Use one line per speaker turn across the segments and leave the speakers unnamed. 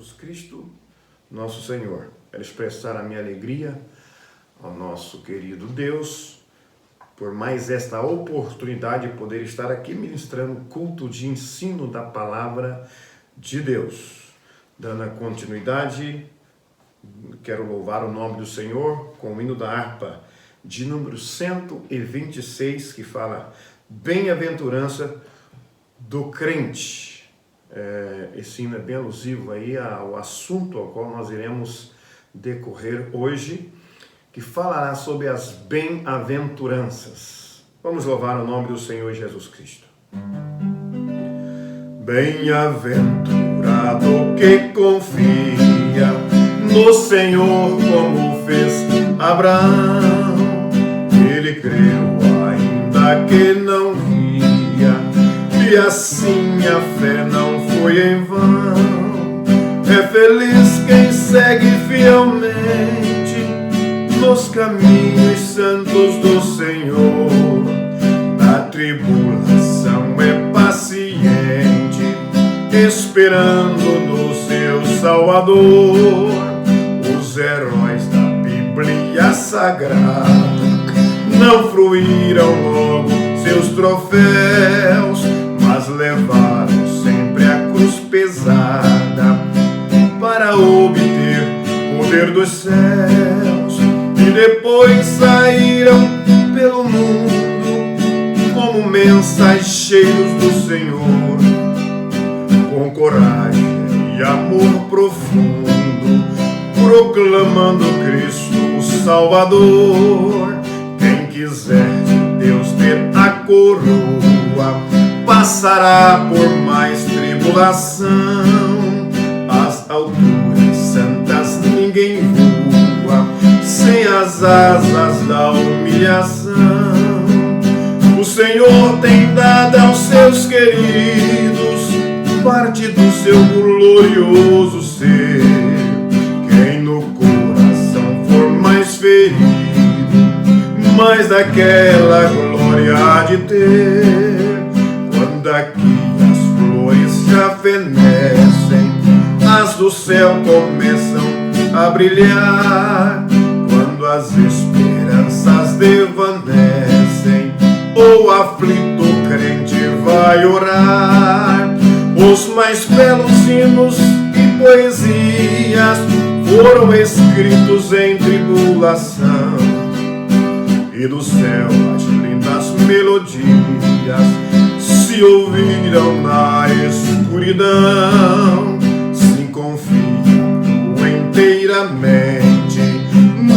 Jesus Cristo, nosso Senhor. Quero expressar a minha alegria ao nosso querido Deus por mais esta oportunidade de poder estar aqui ministrando culto de ensino da palavra de Deus. Dando a continuidade, quero louvar o nome do Senhor com o hino da harpa de número 126, que fala bem-aventurança do crente. Esse hino é bem alusivo aí ao assunto ao qual nós iremos decorrer hoje, que falará sobre as bem-aventuranças. Vamos louvar o nome do Senhor Jesus Cristo. Bem-aventurado que confia no Senhor, como fez Abraão. Ele creu ainda que não via, e assim a fé não foi em vão. É feliz quem segue fielmente nos caminhos santos do Senhor. Na tribulação é paciente, esperando no seu Salvador. Os heróis da Bíblia Sagrada não fruíram logo seus troféus, mas levaram sempre a cruz pesada para obter poder dos céus. E depois saíram pelo mundo como mensageiros do Senhor, com coragem e amor profundo, proclamando Cristo o Salvador. Quem quiser de Deus ter a coroa passará por mais tribulação. As alturas santas ninguém voa sem as asas da humilhação. O Senhor tem dado aos seus queridos parte do seu glorioso ser. Quem no coração for mais ferido, mais daquela glória há de ter. Quando aqui as flores já fenecem, as do céu começam a brilhar. Quando as esperanças desvanecem, o aflito crente vai orar. Os mais belos hinos e poesias foram escritos em tribulação, e do céu as lindas melodias se ouviram na escuridão. Se confiam inteiramente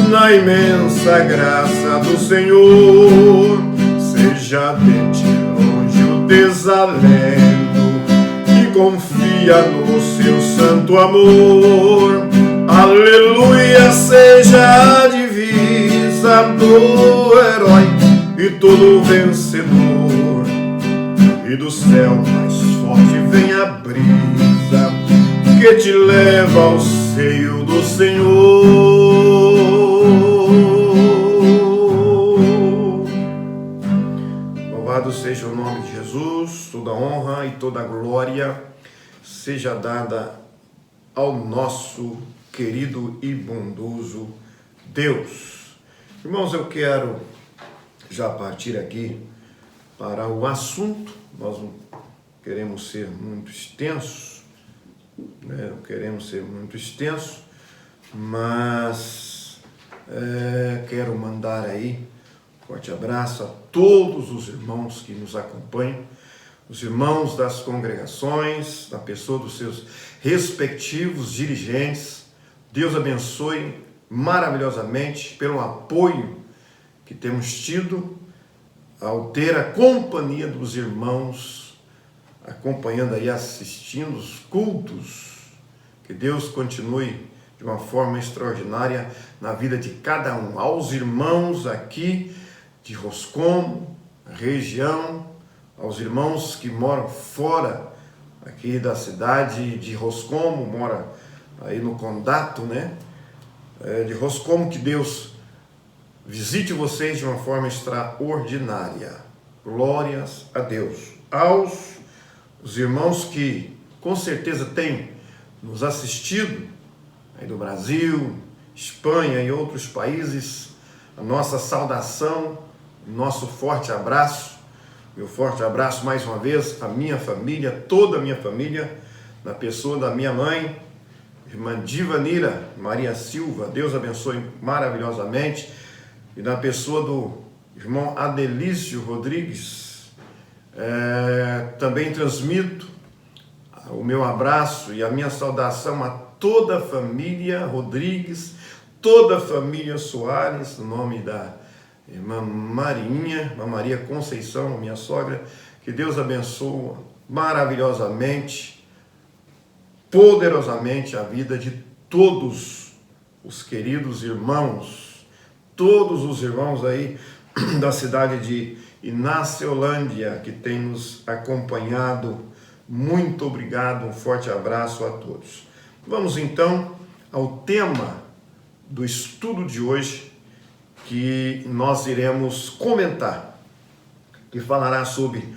na imensa graça do Senhor. Seja de ti longe o desalento, e confia no seu santo amor. Aleluia, seja a divisa do herói e todo vencedor. E do céu mais forte vem a brisa que te leva ao seio do Senhor. Louvado seja o nome de Jesus. Toda honra e toda glória seja dada ao nosso querido e bondoso Deus. Irmãos, eu quero já partir aqui para o assunto. Nós não queremos ser muito extensos, né? Não queremos ser muito extensos, mas quero mandar aí um forte abraço a todos os irmãos que nos acompanham, os irmãos das congregações, na pessoa dos seus respectivos dirigentes. Deus abençoe maravilhosamente pelo apoio que temos tido ao ter a companhia dos irmãos, acompanhando aí, assistindo os cultos. Que Deus continue de uma forma extraordinária na vida de cada um. Aos irmãos aqui de Roscomo, região, aos irmãos que moram fora aqui da cidade de Roscomo, mora aí no Condato, né? De Roscomo, que Deus visite vocês de uma forma extraordinária. Glórias a Deus. Aos os irmãos que com certeza têm nos assistido, aí do Brasil, Espanha e outros países, a nossa saudação, nosso forte abraço. Meu forte abraço mais uma vez à minha família, toda a minha família, na pessoa da minha mãe, irmã Divanira Maria Silva, Deus abençoe maravilhosamente, e na pessoa do irmão Adelício Rodrigues, também transmito o meu abraço e a minha saudação a toda a família Rodrigues, toda a família Soares, no nome da irmã Marinha, irmã Maria Conceição, minha sogra. Que Deus abençoe maravilhosamente, poderosamente a vida de todos os queridos irmãos, todos os irmãos aí da cidade de Inaciolândia, que tem nos acompanhado. Muito obrigado, um forte abraço a todos. Vamos então ao tema do estudo de hoje, que nós iremos comentar, que falará sobre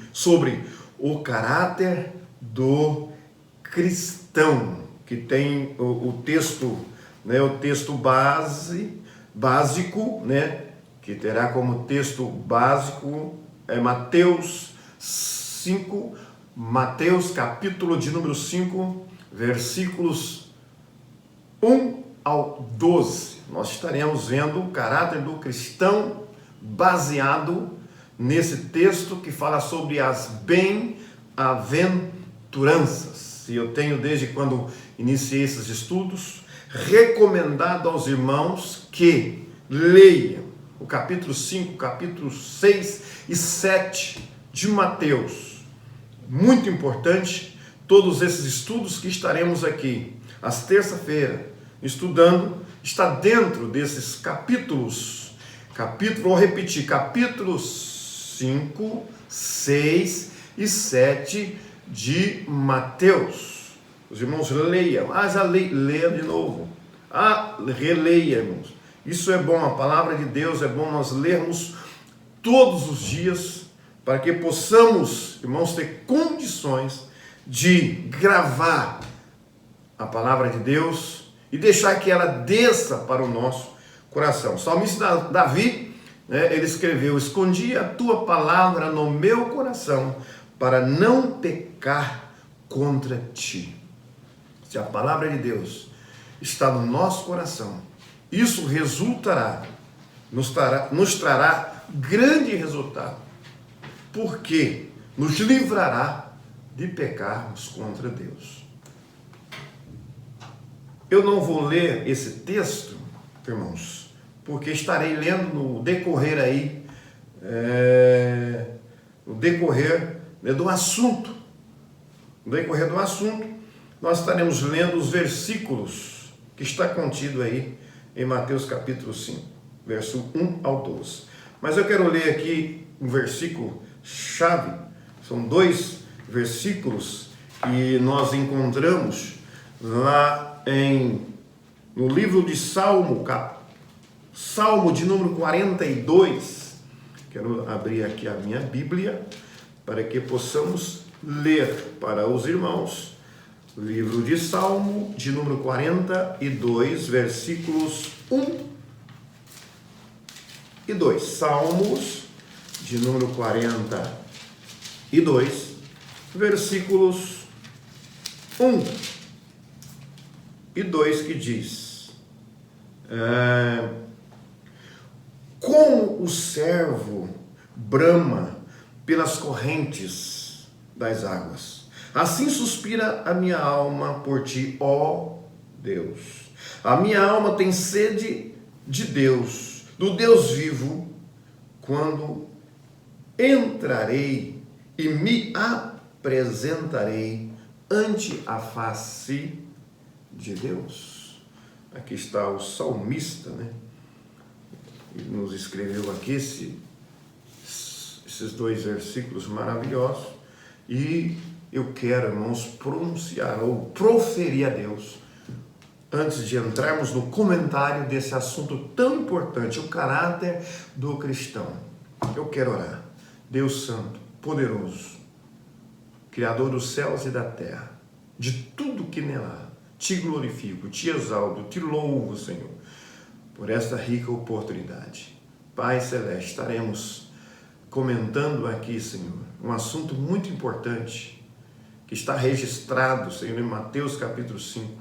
o caráter do cristão, que tem o texto, né, o texto básico, né, que terá como texto básico Mateus capítulo de número 5, versículos 1 ao 12. Nós estaremos vendo o caráter do cristão baseado nesse texto que fala sobre as bem-aventuranças. E eu tenho, desde quando iniciei esses estudos, recomendado aos irmãos que leiam o capítulo 5, capítulo 6 e 7 de Mateus. Muito importante, todos esses estudos que estaremos aqui, às terça-feiras, estudando, está dentro desses capítulos. Vou repetir, capítulos 5, 6 e 7 de Mateus. Os irmãos leiam. Já leia de novo. Releia, irmãos. Isso é bom, a palavra de Deus é bom nós lermos todos os dias, para que possamos, irmãos, ter condições de gravar a palavra de Deus e deixar que ela desça para o nosso coração. O salmista Davi, né, ele escreveu: escondi a tua palavra no meu coração para não pecar contra ti. Se a palavra de Deus está no nosso coração, isso nos trará grande resultado, porque nos livrará de pecarmos contra Deus. Eu não vou ler esse texto, irmãos, porque estarei lendo no decorrer aí, do assunto. No decorrer do assunto, nós estaremos lendo os versículos que está contido aí em Mateus capítulo 5, verso 1 ao 12. Mas eu quero ler aqui um versículo chave, são dois versículos que nós encontramos lá no livro de Salmo de número 42. Quero abrir aqui a minha Bíblia para que possamos ler para os irmãos. Livro de Salmo de número 42, versículos 1 e 2. Salmos de número 42, versículos 1 e 2, que diz: como o servo brama pelas correntes das águas, assim suspira a minha alma por ti, ó Deus. A minha alma tem sede de Deus, do Deus vivo. Quando entrarei e me apresentarei ante a face de Deus. Aqui está o salmista, né? Ele nos escreveu aqui esses dois versículos maravilhosos, e eu quero, irmãos, pronunciar ou proferir a Deus, antes de entrarmos no comentário desse assunto tão importante, o caráter do cristão. Eu quero orar. Deus Santo, poderoso, Criador dos céus e da terra, de tudo que nela há, te glorifico, te exalto, te louvo, Senhor, por esta rica oportunidade. Pai Celeste, estaremos comentando aqui, Senhor, um assunto muito importante que está registrado, Senhor, em Mateus capítulo 5,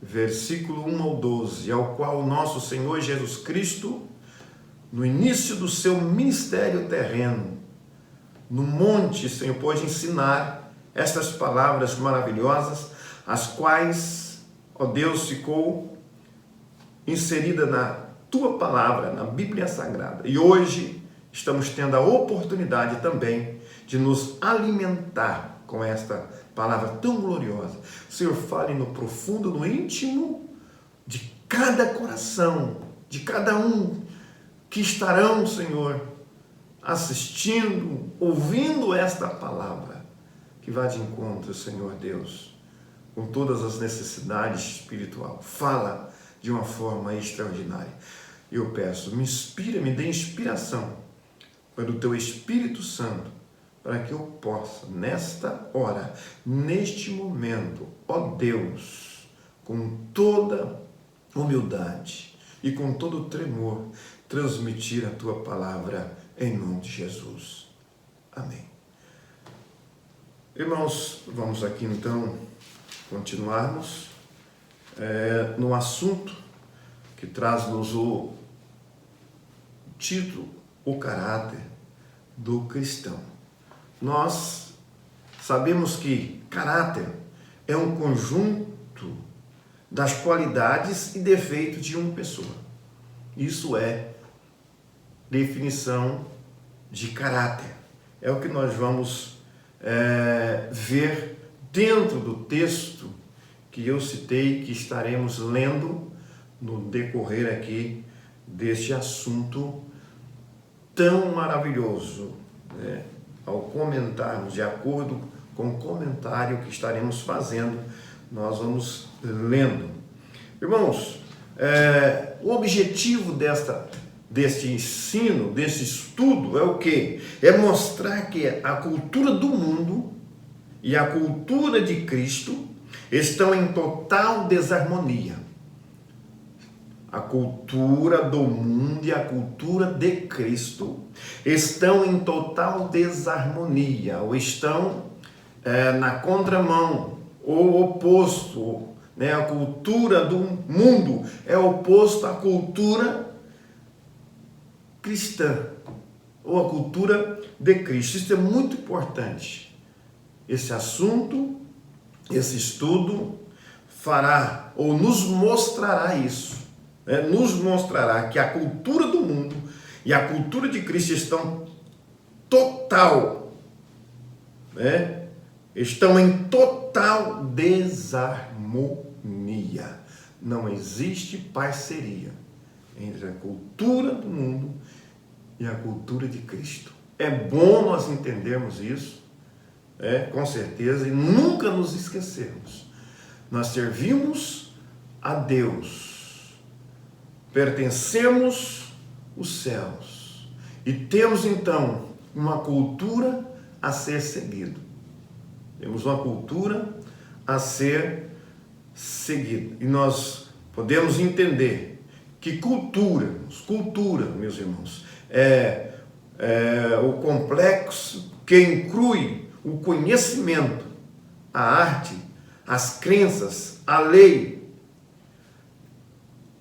versículo 1 ao 12, ao qual o nosso Senhor Jesus Cristo, no início do seu ministério terreno, no monte, Senhor, pôde ensinar estas palavras maravilhosas, as quais, ó Deus, ficou inserida na tua palavra, na Bíblia Sagrada. E hoje estamos tendo a oportunidade também de nos alimentar com esta palavra tão gloriosa. O Senhor fale no profundo, no íntimo de cada coração, de cada um que estarão, Senhor, assistindo, ouvindo esta palavra, que vá de encontro, Senhor Deus, com todas as necessidades espirituais. Fala de uma forma extraordinária. Eu peço, me inspira, me dê inspiração pelo teu Espírito Santo, para que eu possa, nesta hora, neste momento, ó Deus, com toda humildade e com todo tremor, transmitir a tua palavra em nome de Jesus. Amém. Irmãos, vamos aqui então continuarmos no assunto que traz-nos o título, o caráter do cristão. Nós sabemos que caráter é um conjunto das qualidades e defeitos de uma pessoa. Isso é definição de caráter. É o que nós vamos ver dentro do texto que eu citei, que estaremos lendo no decorrer aqui deste assunto tão maravilhoso, né? Ao comentarmos, de acordo com o comentário que estaremos fazendo, nós vamos lendo. Irmãos, o objetivo deste ensino, desse estudo, é o quê? É mostrar que a cultura do mundo e a cultura de Cristo estão em total desarmonia. A cultura do mundo e a cultura de Cristo estão em total desarmonia, ou estão na contramão, ou oposto, né? A cultura do mundo é oposto à cultura cristã, ou à cultura de Cristo. Isso é muito importante. Esse assunto, esse estudo fará, ou nos mostrará isso. Nos mostrará que a cultura do mundo e a cultura de Cristo estão estão em total desarmonia. Não existe parceria entre a cultura do mundo e a cultura de Cristo. É bom nós entendermos isso, com certeza, e nunca nos esquecermos. Nós servimos a Deus, pertencemos os céus e temos então uma cultura a ser seguida. Temos uma cultura a ser seguida. E nós podemos entender que cultura, meus irmãos, é o complexo que inclui o conhecimento, a arte, as crenças, a lei,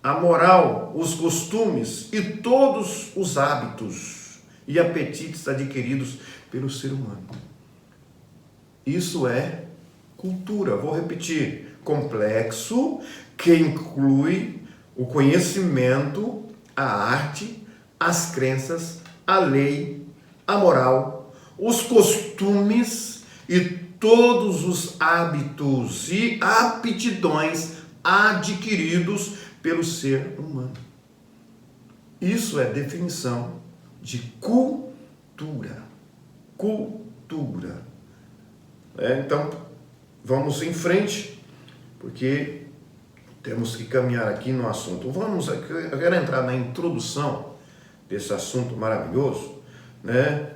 a moral, os costumes e todos os hábitos e apetites adquiridos pelo ser humano. Isso é cultura. Vou repetir: complexo que inclui o conhecimento, a arte, as crenças, a lei, a moral, os costumes e todos os hábitos e aptidões adquiridos pelo ser humano. Isso é definição de cultura. Cultura. Então, vamos em frente, porque temos que caminhar aqui no assunto. Eu quero entrar na introdução desse assunto maravilhoso, né?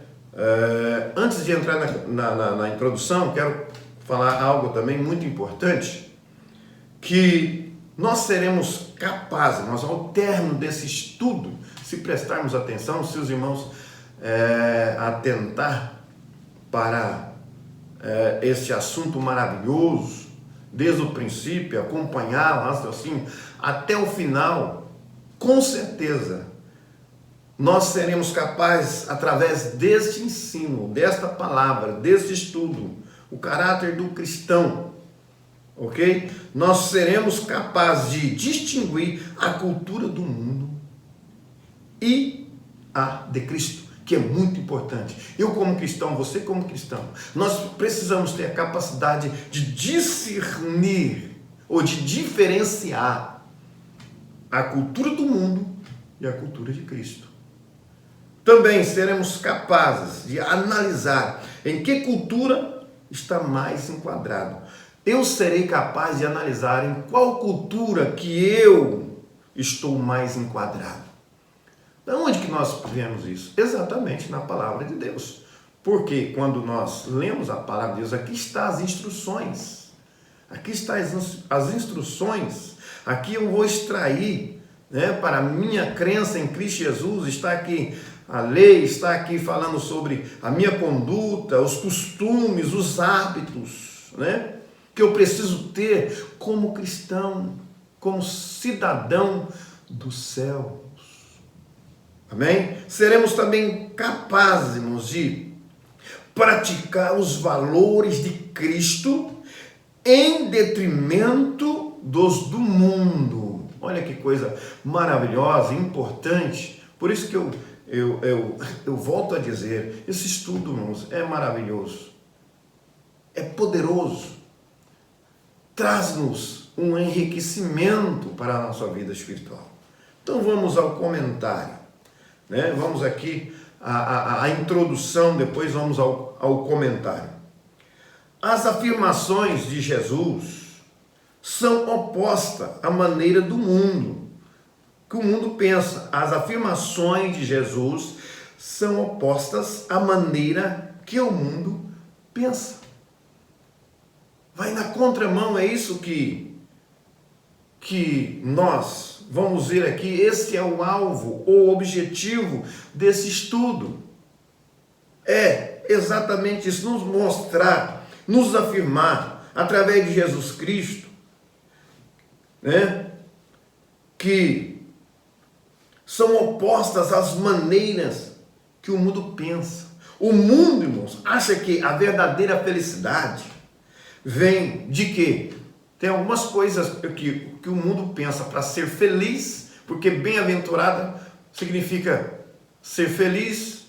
Antes de entrar na introdução, quero falar algo também muito importante. que nós seremos capazes, nós ao término desse estudo, se prestarmos atenção, se os irmãos atentar para esse assunto maravilhoso, desde o princípio, acompanhar assim, até o final, com certeza, nós seremos capazes, através deste ensino, desta palavra, deste estudo, o caráter do cristão, ok? Nós seremos capazes de distinguir a cultura do mundo e a de Cristo, que é muito importante. Eu como cristão, você como cristão, nós precisamos ter a capacidade de discernir ou de diferenciar a cultura do mundo e a cultura de Cristo. Também seremos capazes de analisar em que cultura está mais enquadrado. Eu serei capaz de analisar em qual cultura que eu estou mais enquadrado. De onde que nós vemos isso? Exatamente na palavra de Deus. Porque quando nós lemos a palavra de Deus, aqui está as instruções. Aqui está as instruções. Aqui eu vou extrair, para a minha crença em Cristo Jesus. Está aqui a lei, está aqui falando sobre a minha conduta, os costumes, os hábitos, que eu preciso ter como cristão, como cidadão do céu. Amém? Seremos também capazes, irmãos, de praticar os valores de Cristo em detrimento dos do mundo. Olha que coisa maravilhosa, importante. Por isso que eu volto a dizer, esse estudo, irmãos, é maravilhoso, é poderoso, traz-nos um enriquecimento para a nossa vida espiritual. Então vamos ao comentário. Vamos aqui à introdução, depois vamos ao comentário. As afirmações de Jesus são opostas à maneira do mundo, que o mundo pensa. As afirmações de Jesus são opostas à maneira que o mundo pensa. Vai na contramão, é isso que nós vamos ver aqui. Esse é o alvo, o objetivo desse estudo. É exatamente isso, nos mostrar, nos afirmar, através de Jesus Cristo, que são opostas às maneiras que o mundo pensa. O mundo, irmãos, acha que a verdadeira felicidade vem de quê? Tem algumas coisas que o mundo pensa para ser feliz, porque bem-aventurada significa ser feliz,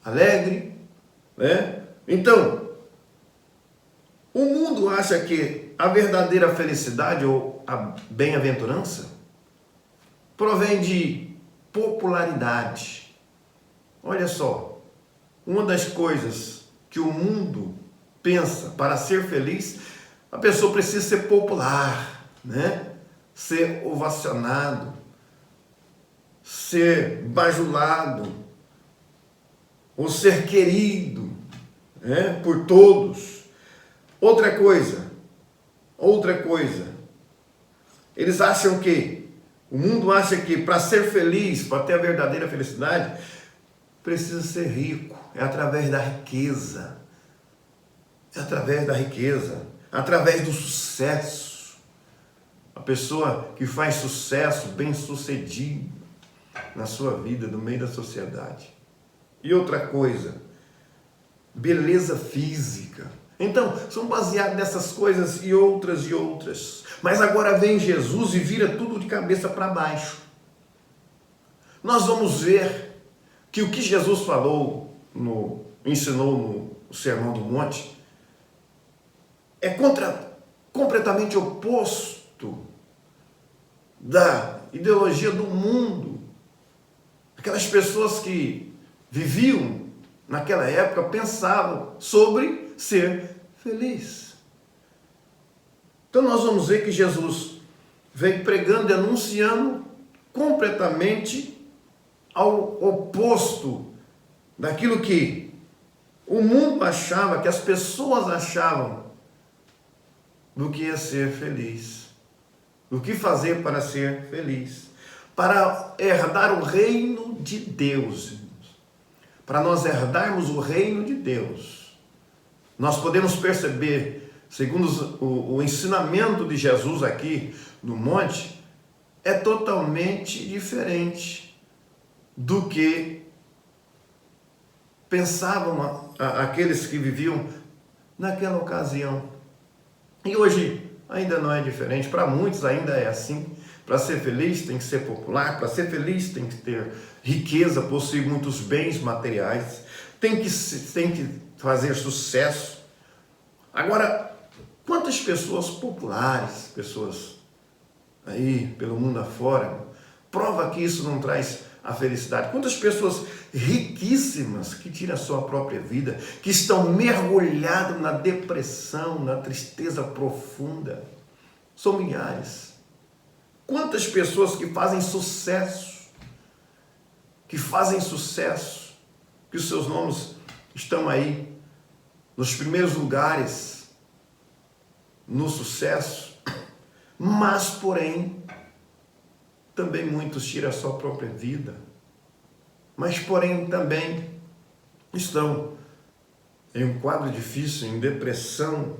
alegre, Então, o mundo acha que a verdadeira felicidade ou a bem-aventurança provém de popularidade. Olha só, uma das coisas que o mundo pensa para ser feliz, a pessoa precisa ser popular, ser ovacionado, ser bajulado, ou ser querido, por todos. Outra coisa, eles acham que, o mundo acha que para ser feliz, para ter a verdadeira felicidade, precisa ser rico, é através da riqueza, através do sucesso. A pessoa que faz sucesso, bem-sucedido na sua vida, no meio da sociedade. E outra coisa, beleza física. Então, são baseados nessas coisas e outras. Mas agora vem Jesus e vira tudo de cabeça para baixo. Nós vamos ver que o que Jesus falou, ensinou no Sermão do Monte, é completamente oposto da ideologia do mundo. Aquelas pessoas que viviam naquela época pensavam sobre ser feliz. Então nós vamos ver que Jesus veio pregando e anunciando completamente ao oposto daquilo que o mundo achava, que as pessoas achavam do que é ser feliz. do que fazer para ser feliz, para herdar o reino de Deus. Para nós herdarmos o reino de Deus, nós podemos perceber, segundo o ensinamento de Jesus aqui no monte, é totalmente diferente do que pensavam aqueles que viviam naquela ocasião. E hoje ainda não é diferente, para muitos ainda é assim. Para ser feliz tem que ser popular, para ser feliz tem que ter riqueza, possuir muitos bens materiais, tem que fazer sucesso. Agora, quantas pessoas populares, pessoas aí pelo mundo afora, prova que isso não traz a felicidade? Quantas pessoas riquíssimas que tiram a sua própria vida, que estão mergulhadas na depressão, na tristeza profunda? São milhares. Quantas pessoas que fazem sucesso, que os seus nomes estão aí nos primeiros lugares no sucesso, mas porém também muitos tiram a sua própria vida, mas porém também estão em um quadro difícil, em depressão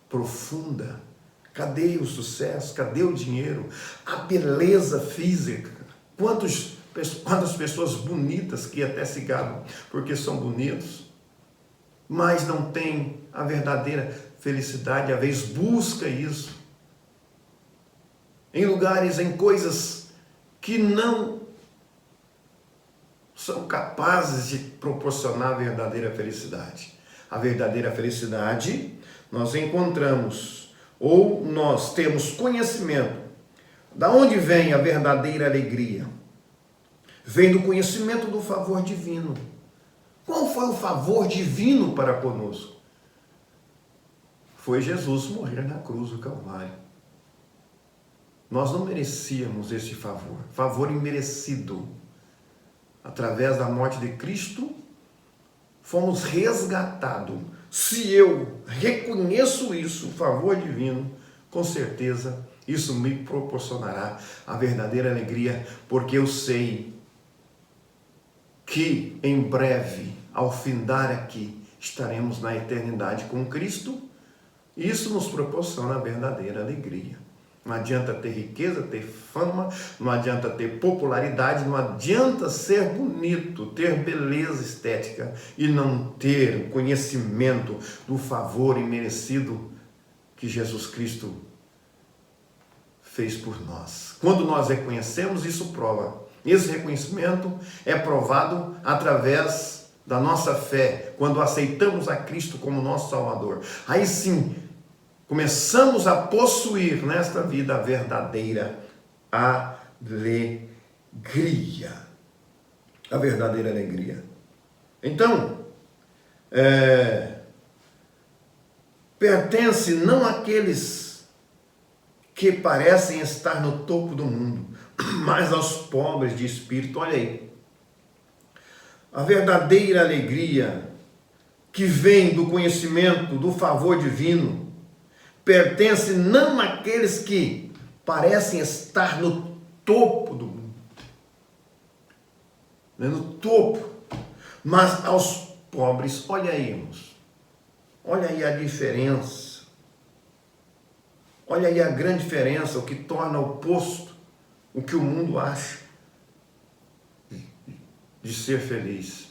profunda. Cadê o sucesso? Cadê o dinheiro? A beleza física? Quantas pessoas bonitas que até se gabam porque são bonitos, mas não têm a verdadeira felicidade, às vezes busca isso em lugares, em coisas que não são capazes de proporcionar a verdadeira felicidade. A verdadeira felicidade nós encontramos, ou nós temos conhecimento. Da onde vem a verdadeira alegria? Vem do conhecimento do favor divino. Qual foi o favor divino para conosco? Foi Jesus morrer na cruz do Calvário. Nós não merecíamos esse favor, favor imerecido. Através da morte de Cristo, fomos resgatados. Se eu reconheço isso, o favor divino, com certeza isso me proporcionará a verdadeira alegria, porque eu sei que em breve, ao findar aqui, estaremos na eternidade com Cristo, e isso nos proporciona a verdadeira alegria. Não adianta ter riqueza, ter fama, não adianta ter popularidade, não adianta ser bonito, ter beleza estética e não ter o conhecimento do favor imerecido que Jesus Cristo fez por nós. Quando nós reconhecemos, isso prova. Esse reconhecimento é provado através da nossa fé, quando aceitamos a Cristo como nosso Salvador. Aí sim, começamos a possuir nesta vida a verdadeira alegria. A verdadeira alegria. Então, pertence não àqueles que parecem estar no topo do mundo, mas aos pobres de espírito. Olha aí. A verdadeira alegria que vem do conhecimento, do favor divino, pertence não àqueles que parecem estar no topo do mundo, no topo, mas aos pobres. Olha aí, irmãos, olha aí a diferença, olha aí a grande diferença, o que torna oposto o que o mundo acha de ser feliz.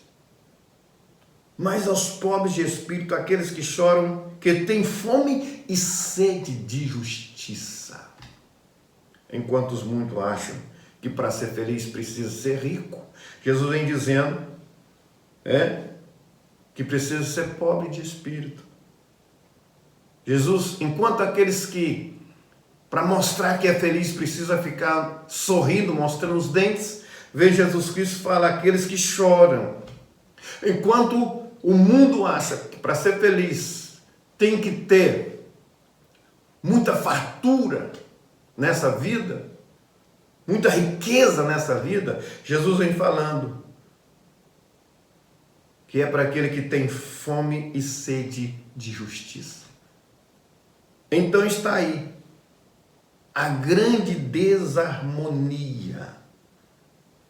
Mas aos pobres de espírito, aqueles que choram, que têm fome e sede de justiça. Enquanto os muitos acham que para ser feliz precisa ser rico, Jesus vem dizendo que precisa ser pobre de espírito. Jesus, enquanto aqueles que, para mostrar que é feliz, precisa ficar sorrindo, mostrando os dentes, vem Jesus Cristo falar aqueles que choram. Enquanto o mundo acha que para ser feliz tem que ter muita fartura nessa vida, muita riqueza nessa vida, Jesus vem falando que é para aquele que tem fome e sede de justiça. Então está aí a grande desarmonia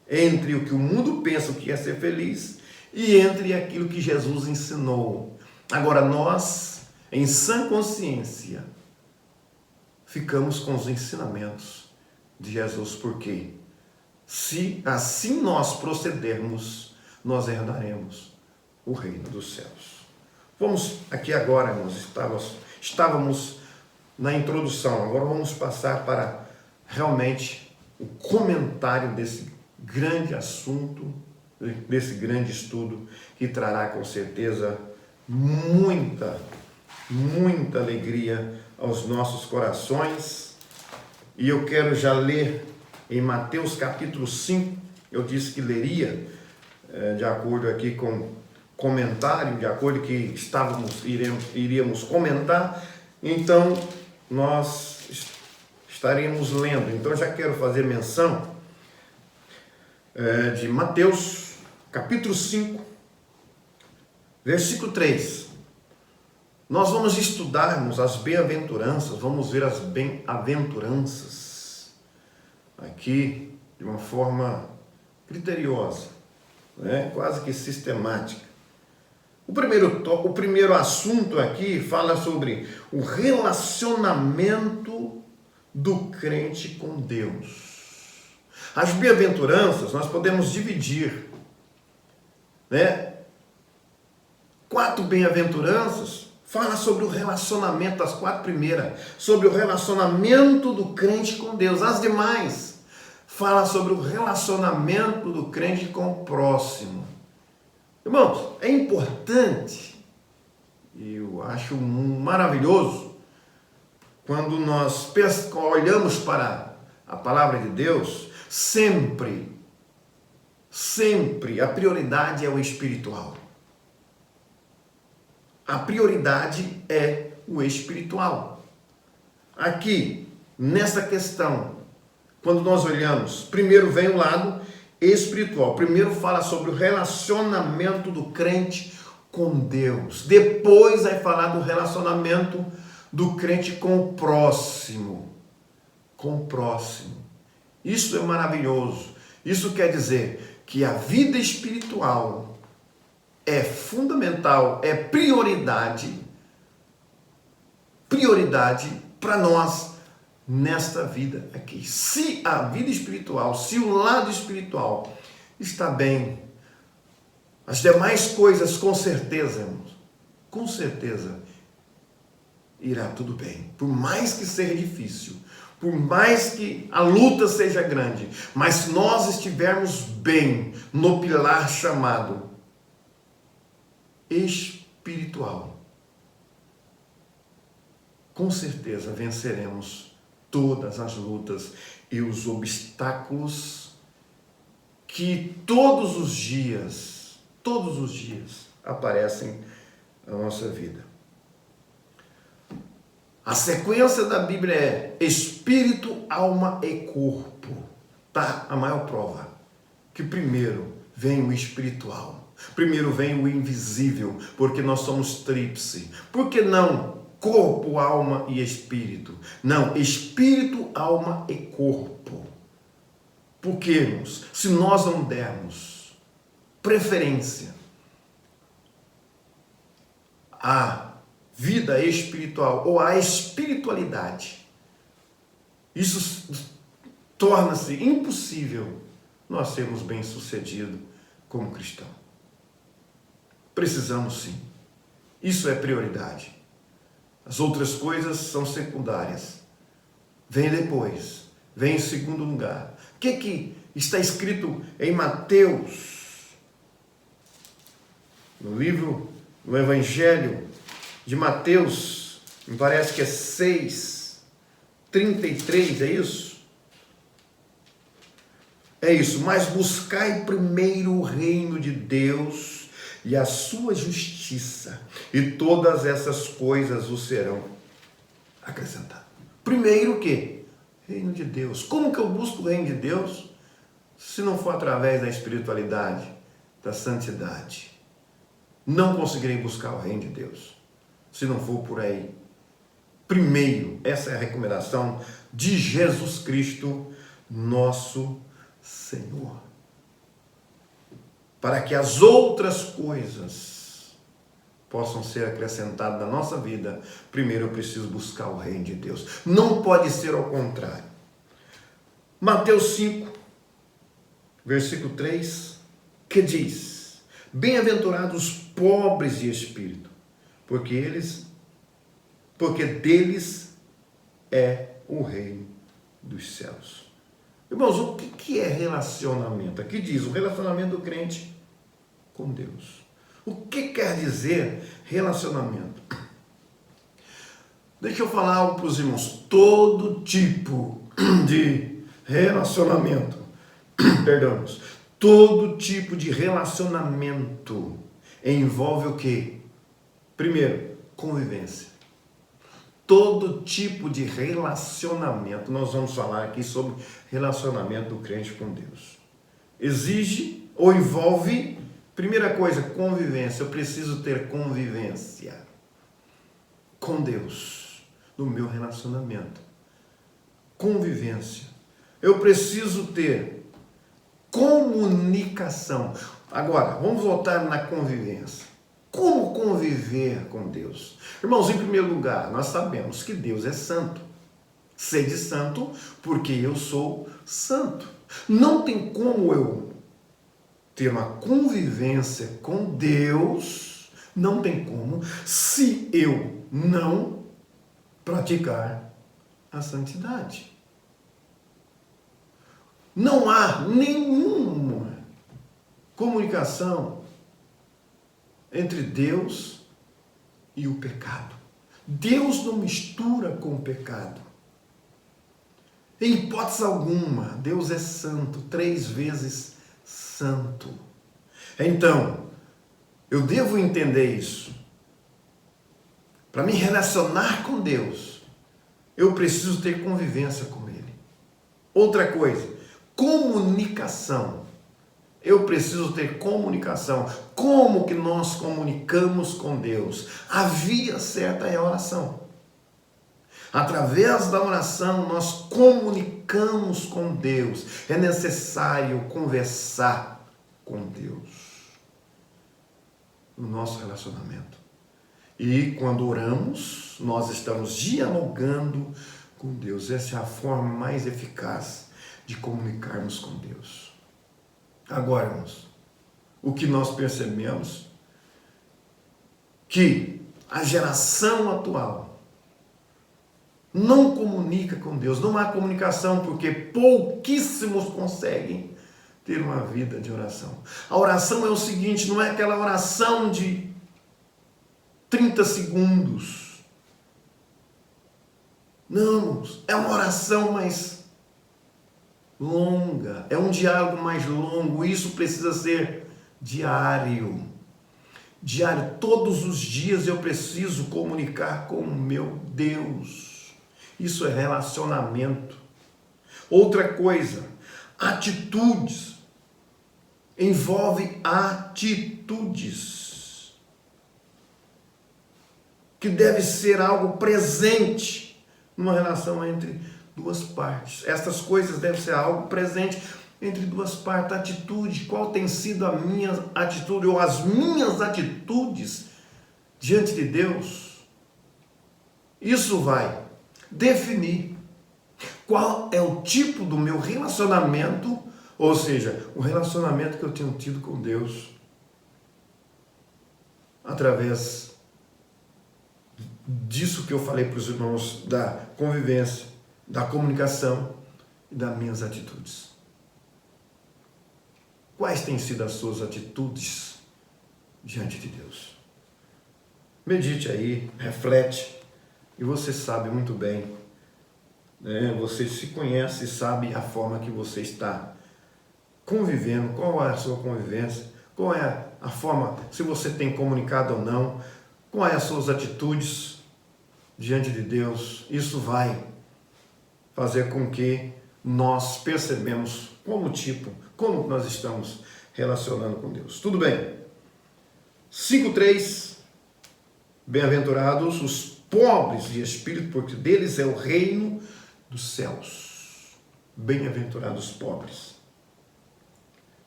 entre o que o mundo pensa que é ser feliz e entre aquilo que Jesus ensinou. Agora nós, em sã consciência, ficamos com os ensinamentos de Jesus, porque se assim nós procedermos, nós herdaremos o reino dos céus. Vamos aqui agora, irmãos, estávamos na introdução, agora vamos passar para realmente o comentário desse grande assunto, desse grande estudo, que trará com certeza muita alegria aos nossos corações. E eu quero já ler em Mateus capítulo 5, eu disse que leria, de acordo aqui com comentário, de acordo que iríamos comentar, então nós estaremos lendo. Então já quero fazer menção de Mateus capítulo 5, versículo 3. Nós vamos estudarmos as bem-aventuranças, vamos ver as bem-aventuranças aqui de uma forma criteriosa, né? Quase que sistemática. O primeiro assunto aqui fala sobre o relacionamento do crente com Deus. As bem-aventuranças nós podemos dividir, né? 4 bem-aventuranças fala sobre o relacionamento, as 4 primeiras, sobre o relacionamento do crente com Deus. As demais fala sobre o relacionamento do crente com o próximo. Irmãos, é importante, e eu acho maravilhoso, quando nós olhamos para a palavra de Deus, sempre a prioridade é o espiritual. A prioridade é o espiritual. Aqui, nessa questão, quando nós olhamos, primeiro vem o lado espiritual. Primeiro fala sobre o relacionamento do crente com Deus. Depois vai falar do relacionamento do crente com o próximo. Com o próximo. Isso é maravilhoso. Isso quer dizer que a vida espiritual é fundamental, é prioridade para nós nesta vida aqui. Se a vida espiritual, se o lado espiritual está bem, as demais coisas com certeza, irmãos, com certeza irá tudo bem. Por mais que seja difícil, por mais que a luta seja grande, mas se nós estivermos bem no pilar chamado espiritual, com certeza venceremos todas as lutas e os obstáculos que todos os dias aparecem na nossa vida. A sequência da Bíblia é espírito, alma e corpo. Tá? A maior prova que primeiro vem o espiritual. Primeiro vem o invisível, porque nós somos tríplice. Por que não corpo, alma e espírito? Não, espírito, alma e corpo. Porque, irmãos, se nós não dermos preferência à vida espiritual ou à espiritualidade, isso torna-se impossível nós sermos bem-sucedidos como cristãos. Precisamos sim. Isso é prioridade. As outras coisas são secundárias. Vem depois. Vem em segundo lugar. O que está escrito em Mateus? No Evangelho de Mateus, me parece que é 6:33, é isso? É isso. Mas buscai primeiro o reino de Deus e a sua justiça, e todas essas coisas vos serão acrescentadas. Primeiro o quê? Reino de Deus. Como que eu busco o reino de Deus? Se não for através da espiritualidade, da santidade. Não conseguirei buscar o reino de Deus, se não for por aí. primeiro. Essa é a recomendação de Jesus Cristo, nosso Senhor. Para que as outras coisas possam ser acrescentadas na nossa vida, primeiro eu preciso buscar o reino de Deus. Não pode ser ao contrário. Mateus 5, versículo 3, que diz: bem-aventurados os pobres de espírito, porque deles é o reino dos céus. Irmãos, o que é relacionamento? Aqui diz o relacionamento do crente com Deus. O que quer dizer relacionamento? Deixa eu falar algo para os irmãos. Todo tipo de relacionamento, todo tipo de relacionamento envolve o quê? Primeiro, convivência. Todo tipo de relacionamento, nós vamos falar aqui sobre relacionamento do crente com Deus. Exige ou envolve, primeira coisa, convivência. Eu preciso ter convivência com Deus no meu relacionamento. Convivência. Eu preciso ter comunicação. Agora, vamos voltar na convivência. Como conviver com Deus? Irmãos, em primeiro lugar, nós sabemos que Deus é santo. Sede santo, porque eu sou santo. Não tem como eu ter uma convivência com Deus, não tem como, se eu não praticar a santidade. Não há nenhuma comunicação entre Deus e o pecado. Deus não mistura com o pecado. Em hipótese alguma, Deus é santo, 3 vezes santo. Então, eu devo entender isso. Para me relacionar com Deus, eu preciso ter convivência com Ele. Outra coisa, comunicação. Eu preciso ter comunicação. Como que nós comunicamos com Deus? A via certa é a oração. Através da oração, nós comunicamos com Deus. É necessário conversar com Deus no nosso relacionamento. E quando oramos, nós estamos dialogando com Deus. Essa é a forma mais eficaz de comunicarmos com Deus. Agora, irmãos, o que nós percebemos que a geração atual não comunica com Deus, não há comunicação, porque pouquíssimos conseguem ter uma vida de oração. A oração é o seguinte, não é aquela oração de 30 segundos. Não, é uma oração mais longa, é um diálogo mais longo. Isso precisa ser diário. Diário, todos os dias eu preciso comunicar com o meu Deus. Isso é relacionamento. Outra coisa, atitudes. Envolve atitudes. Que deve ser algo presente numa relação entre duas partes. Essas coisas devem ser algo presente entre duas partes. Atitude, qual tem sido a minha atitude ou as minhas atitudes diante de Deus? Isso vai definir qual é o tipo do meu relacionamento, ou seja, o relacionamento que eu tenho tido com Deus através disso que eu falei para os irmãos, da convivência, da comunicação e das minhas atitudes. Quais têm sido as suas atitudes diante de Deus? Medite aí, reflete, e você sabe muito bem, né? Você se conhece e sabe a forma que você está convivendo, qual é a sua convivência, qual é a forma, se você tem comunicado ou não, quais as suas atitudes diante de Deus. Isso vai fazer com que nós percebemos como nós estamos relacionando com Deus. Tudo bem. 5:3, bem-aventurados os pobres de espírito, porque deles é o reino dos céus. Bem-aventurados pobres.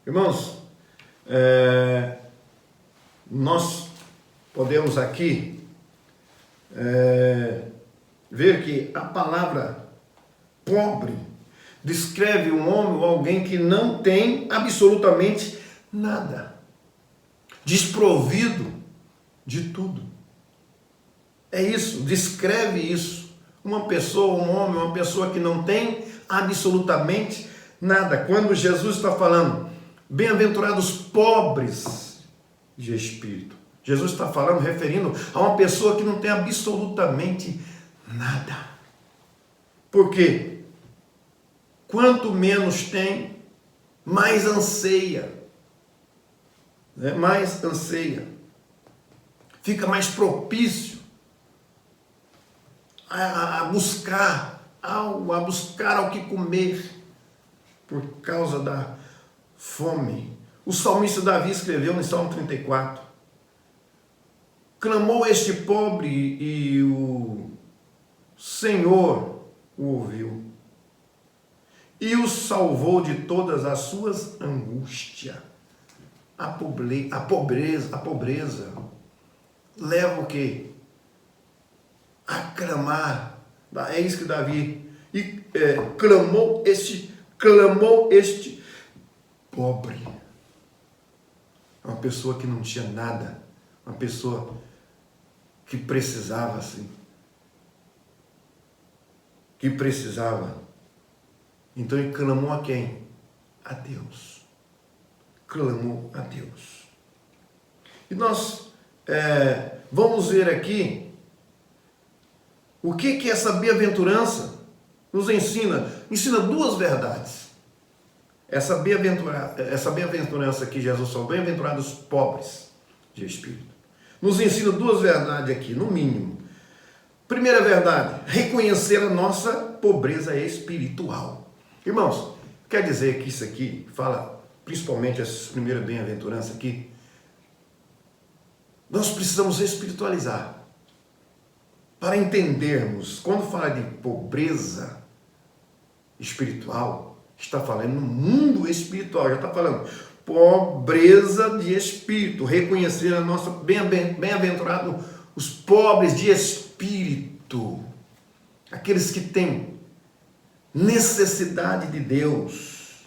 Irmãos, nós podemos aqui ver que a palavra pobre descreve um homem ou alguém que não tem absolutamente nada, desprovido de tudo. É isso, descreve isso. Uma pessoa, um homem, uma pessoa que não tem absolutamente nada. Quando Jesus está falando, bem-aventurados pobres de espírito, Jesus está falando, referindo a uma pessoa que não tem absolutamente nada. Por quê? Quanto menos tem, mais anseia. Né? Mais anseia. Fica mais propício a buscar algo, a buscar o que comer, por causa da fome. O salmista Davi escreveu no Salmo 34, clamou este pobre e o Senhor o ouviu e o salvou de todas as suas angústias. A pobreza leva o quê? A clamar. É isso que Davi clamou este pobre. Uma pessoa que não tinha nada, uma pessoa que precisava assim. Que precisava. Então ele clamou a quem? A Deus. Clamou a Deus. E nós vamos ver aqui o que essa bem-aventurança nos ensina. Ensina duas verdades. Essa bem-aventurança que Jesus falou, bem-aventurados pobres de espírito, nos ensina duas verdades aqui, no mínimo. Primeira verdade, reconhecer a nossa pobreza espiritual. Irmãos, quer dizer que isso aqui fala, principalmente essa primeira bem-aventurança aqui, nós precisamos espiritualizar para entendermos, quando fala de pobreza espiritual, está falando no mundo espiritual, já está falando pobreza de espírito, reconhecer a nossa bem-aventurado os pobres de espírito, aqueles que têm necessidade de Deus,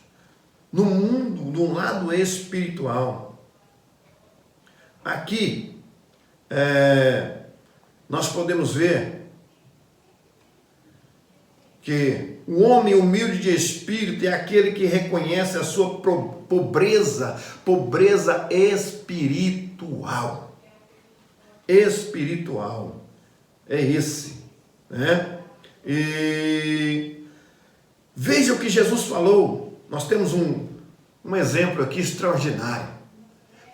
no mundo, do lado espiritual. Aqui, nós podemos ver que o homem humilde de espírito é aquele que reconhece a sua pobreza espiritual. Espiritual. É esse, né? E veja o que Jesus falou. Nós temos um exemplo aqui extraordinário.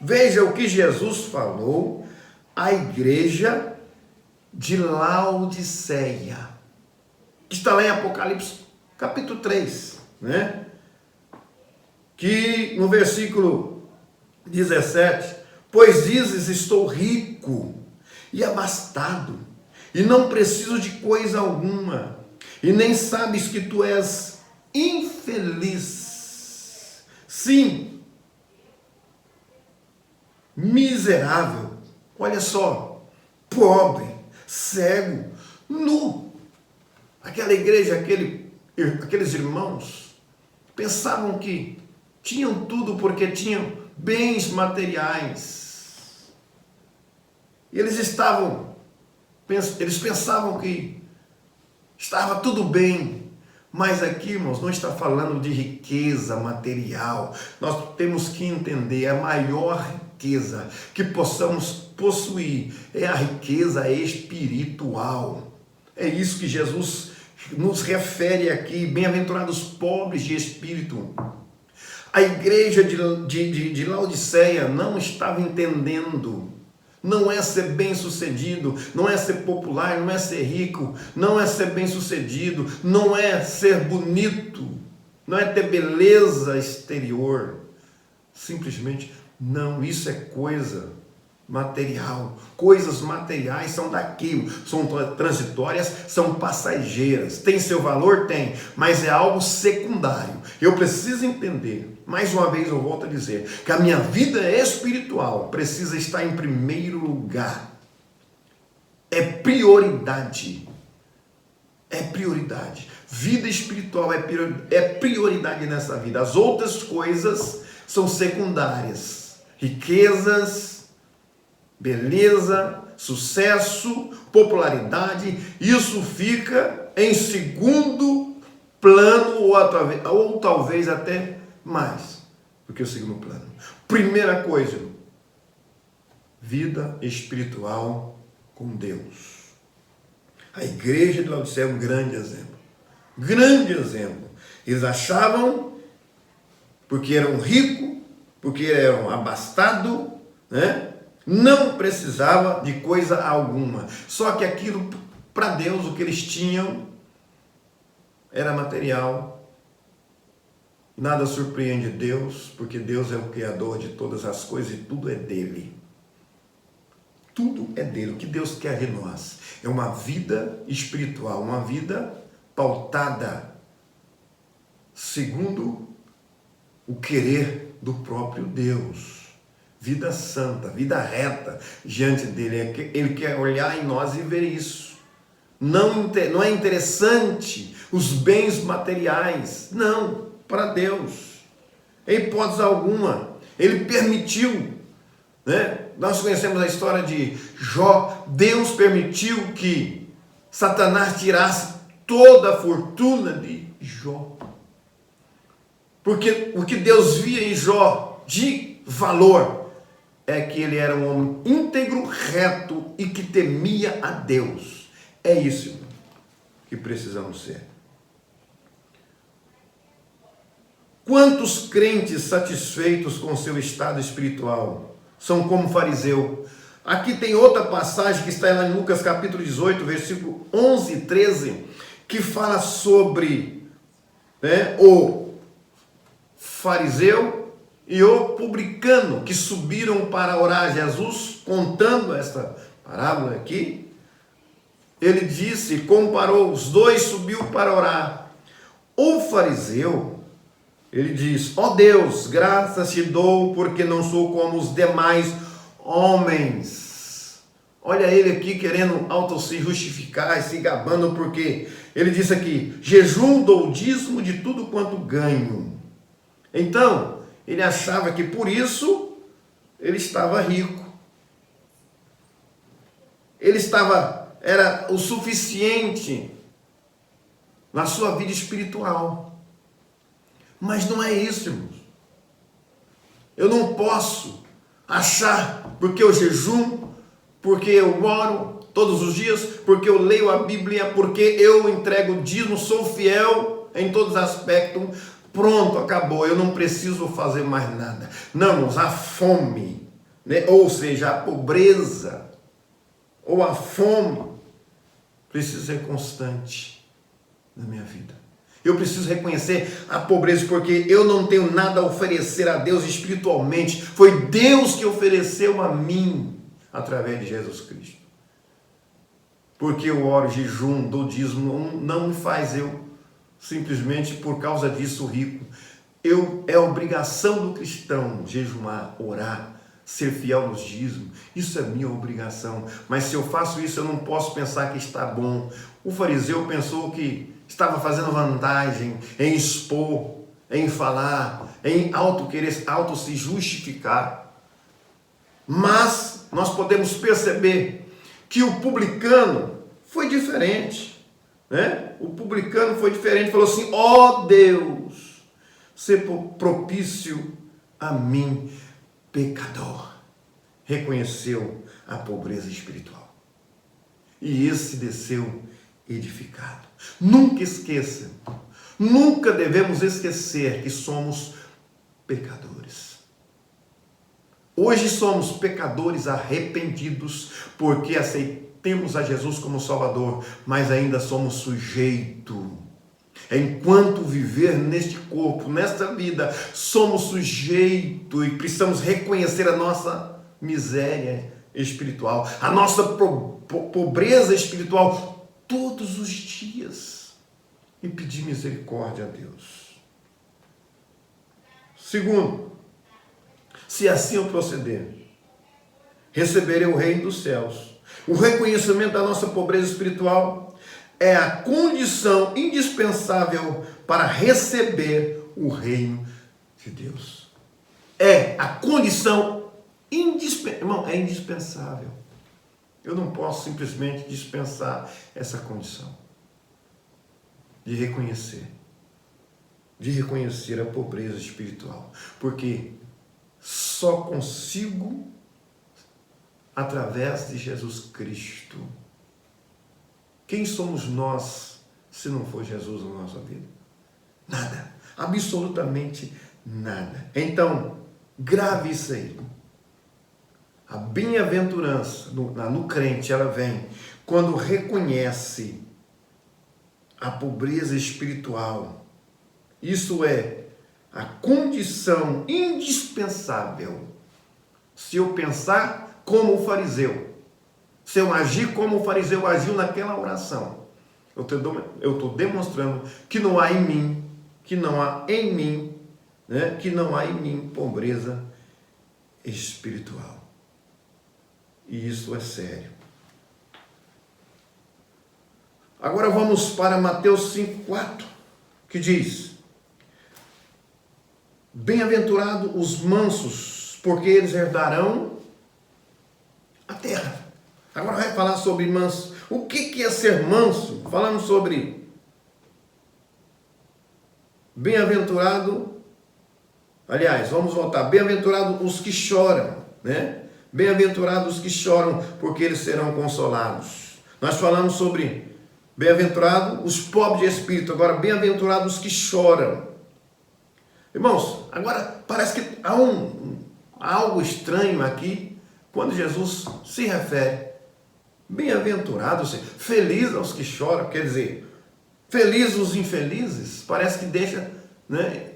Veja o que Jesus falou à igreja de Laodiceia, que está lá em Apocalipse capítulo 3, né? Que no versículo 17, pois dizes, estou rico e abastado, e não preciso de coisa alguma, e nem sabes que tu és infeliz, sim, miserável, olha só, pobre, cego, nu. Aquela igreja, aqueles irmãos pensavam que tinham tudo porque tinham bens materiais. E eles pensavam que estava tudo bem. Mas aqui, irmãos, não está falando de riqueza material. Nós temos que entender a maior riqueza que possamos possuir é a riqueza espiritual. É isso que Jesus nos refere aqui, bem-aventurados pobres de espírito. A igreja de Laodiceia não estava entendendo. Não é ser bem-sucedido, não é ser popular, não é ser rico, não é ser bem-sucedido, não é ser bonito, não é ter beleza exterior. Simplesmente não, isso é coisa material. Coisas materiais são daquilo, são transitórias, são passageiras. Tem seu valor? Tem, mas é algo secundário. Eu preciso entender, mais uma vez eu volto a dizer, que a minha vida espiritual precisa estar em primeiro lugar. É prioridade. É prioridade. Vida espiritual é prioridade nessa vida. As outras coisas são secundárias. Riquezas, beleza, sucesso, popularidade, isso fica em segundo plano ou talvez até mais do que o segundo plano. Primeira coisa, vida espiritual com Deus. A igreja de Laodiceia é um grande exemplo. Grande exemplo. Eles achavam, porque eram ricos, porque eram abastados, né? Não precisava de coisa alguma. Só que aquilo, para Deus, o que eles tinham era material. Nada surpreende Deus, porque Deus é o Criador de todas as coisas e tudo é dele. Tudo é dele. O que Deus quer de nós é uma vida espiritual, uma vida pautada segundo o querer do próprio Deus. Vida santa, vida reta diante dele. Ele quer olhar em nós e ver isso. Não é interessante os bens materiais. Não, para Deus. Em hipótese alguma. Ele permitiu, né? Nós conhecemos a história de Jó. Deus permitiu que Satanás tirasse toda a fortuna de Jó. Porque o que Deus via em Jó de valor é que ele era um homem íntegro, reto e que temia a Deus. É isso que precisamos ser. Quantos crentes satisfeitos com seu estado espiritual são como fariseu? Aqui tem outra passagem que está lá em Lucas capítulo 18, versículo 11 e 13, que fala sobre, né, o fariseu e o publicano que subiram para orar a Jesus. Contando esta parábola aqui, ele disse, comparou, os dois subiu para orar. O fariseu, ele diz, ó Deus, graças te dou, porque não sou como os demais homens. Olha ele aqui querendo se justificar e se gabando, porque ele disse aqui, jejum, dou dízimo de tudo quanto ganho. Então, ele achava que por isso ele estava rico. Era o suficiente na sua vida espiritual. Mas não é isso, irmãos. Eu não posso achar, porque eu jejum, porque eu oro todos os dias, porque eu leio a Bíblia, porque eu entrego o dízimo, sou fiel em todos os aspectos, pronto, acabou, eu não preciso fazer mais nada. Não, irmãos, a fome, né? Ou seja, a pobreza, ou a fome, precisa ser constante na minha vida. Eu preciso reconhecer a pobreza, porque eu não tenho nada a oferecer a Deus espiritualmente. Foi Deus que ofereceu a mim, através de Jesus Cristo. Porque eu oro, jejum, dou dízimo, não me faz eu simplesmente por causa disso rico. É obrigação do cristão jejuar, orar, ser fiel nos dízimos. Isso é minha obrigação. Mas se eu faço isso, eu não posso pensar que está bom. O fariseu pensou que estava fazendo vantagem em expor, em falar, em auto se justificar. Mas nós podemos perceber que o publicano foi diferente, né? O publicano foi diferente, falou assim, ó Deus, ser propício a mim, pecador. Reconheceu a pobreza espiritual. E esse desceu edificado. Nunca esqueça, nunca devemos esquecer que somos pecadores. Hoje somos pecadores arrependidos, porque aceitamos a Jesus como Salvador, mas ainda somos sujeitos. Enquanto viver neste corpo, nesta vida, somos sujeitos e precisamos reconhecer a nossa miséria espiritual, a nossa pobreza espiritual todos os dias e pedir misericórdia a Deus. Segundo, se assim eu proceder, receberei o reino dos céus. O reconhecimento da nossa pobreza espiritual é a condição indispensável para receber o reino de Deus. É a condição indispensável. Irmão, é indispensável. Eu não posso simplesmente dispensar essa condição de reconhecer a pobreza espiritual, porque só consigo através de Jesus Cristo. Quem somos nós se não for Jesus na nossa vida? Nada, absolutamente nada. Então, grave isso aí. A bem-aventurança no crente, ela vem quando reconhece a pobreza espiritual. Isso é a condição indispensável. Se eu pensar como o fariseu, se eu agir como o fariseu agiu naquela oração, eu estou demonstrando que não há em mim, que não há em mim pobreza espiritual. E isso é sério. Agora vamos para Mateus 5,4, que diz: bem-aventurados os mansos, porque eles herdarão a terra. Agora vai falar sobre manso. O que é ser manso? Falamos sobre bem-aventurado. Aliás, vamos voltar. Bem-aventurados os que choram, né? Bem-aventurados os que choram, porque eles serão consolados. Nós falamos sobre bem-aventurados os pobres de espírito. Agora, bem-aventurados os que choram. Irmãos, agora parece que há algo estranho aqui quando Jesus se refere. Bem-aventurados, felizes aos que choram, quer dizer, felizes os infelizes. Parece que deixa, né,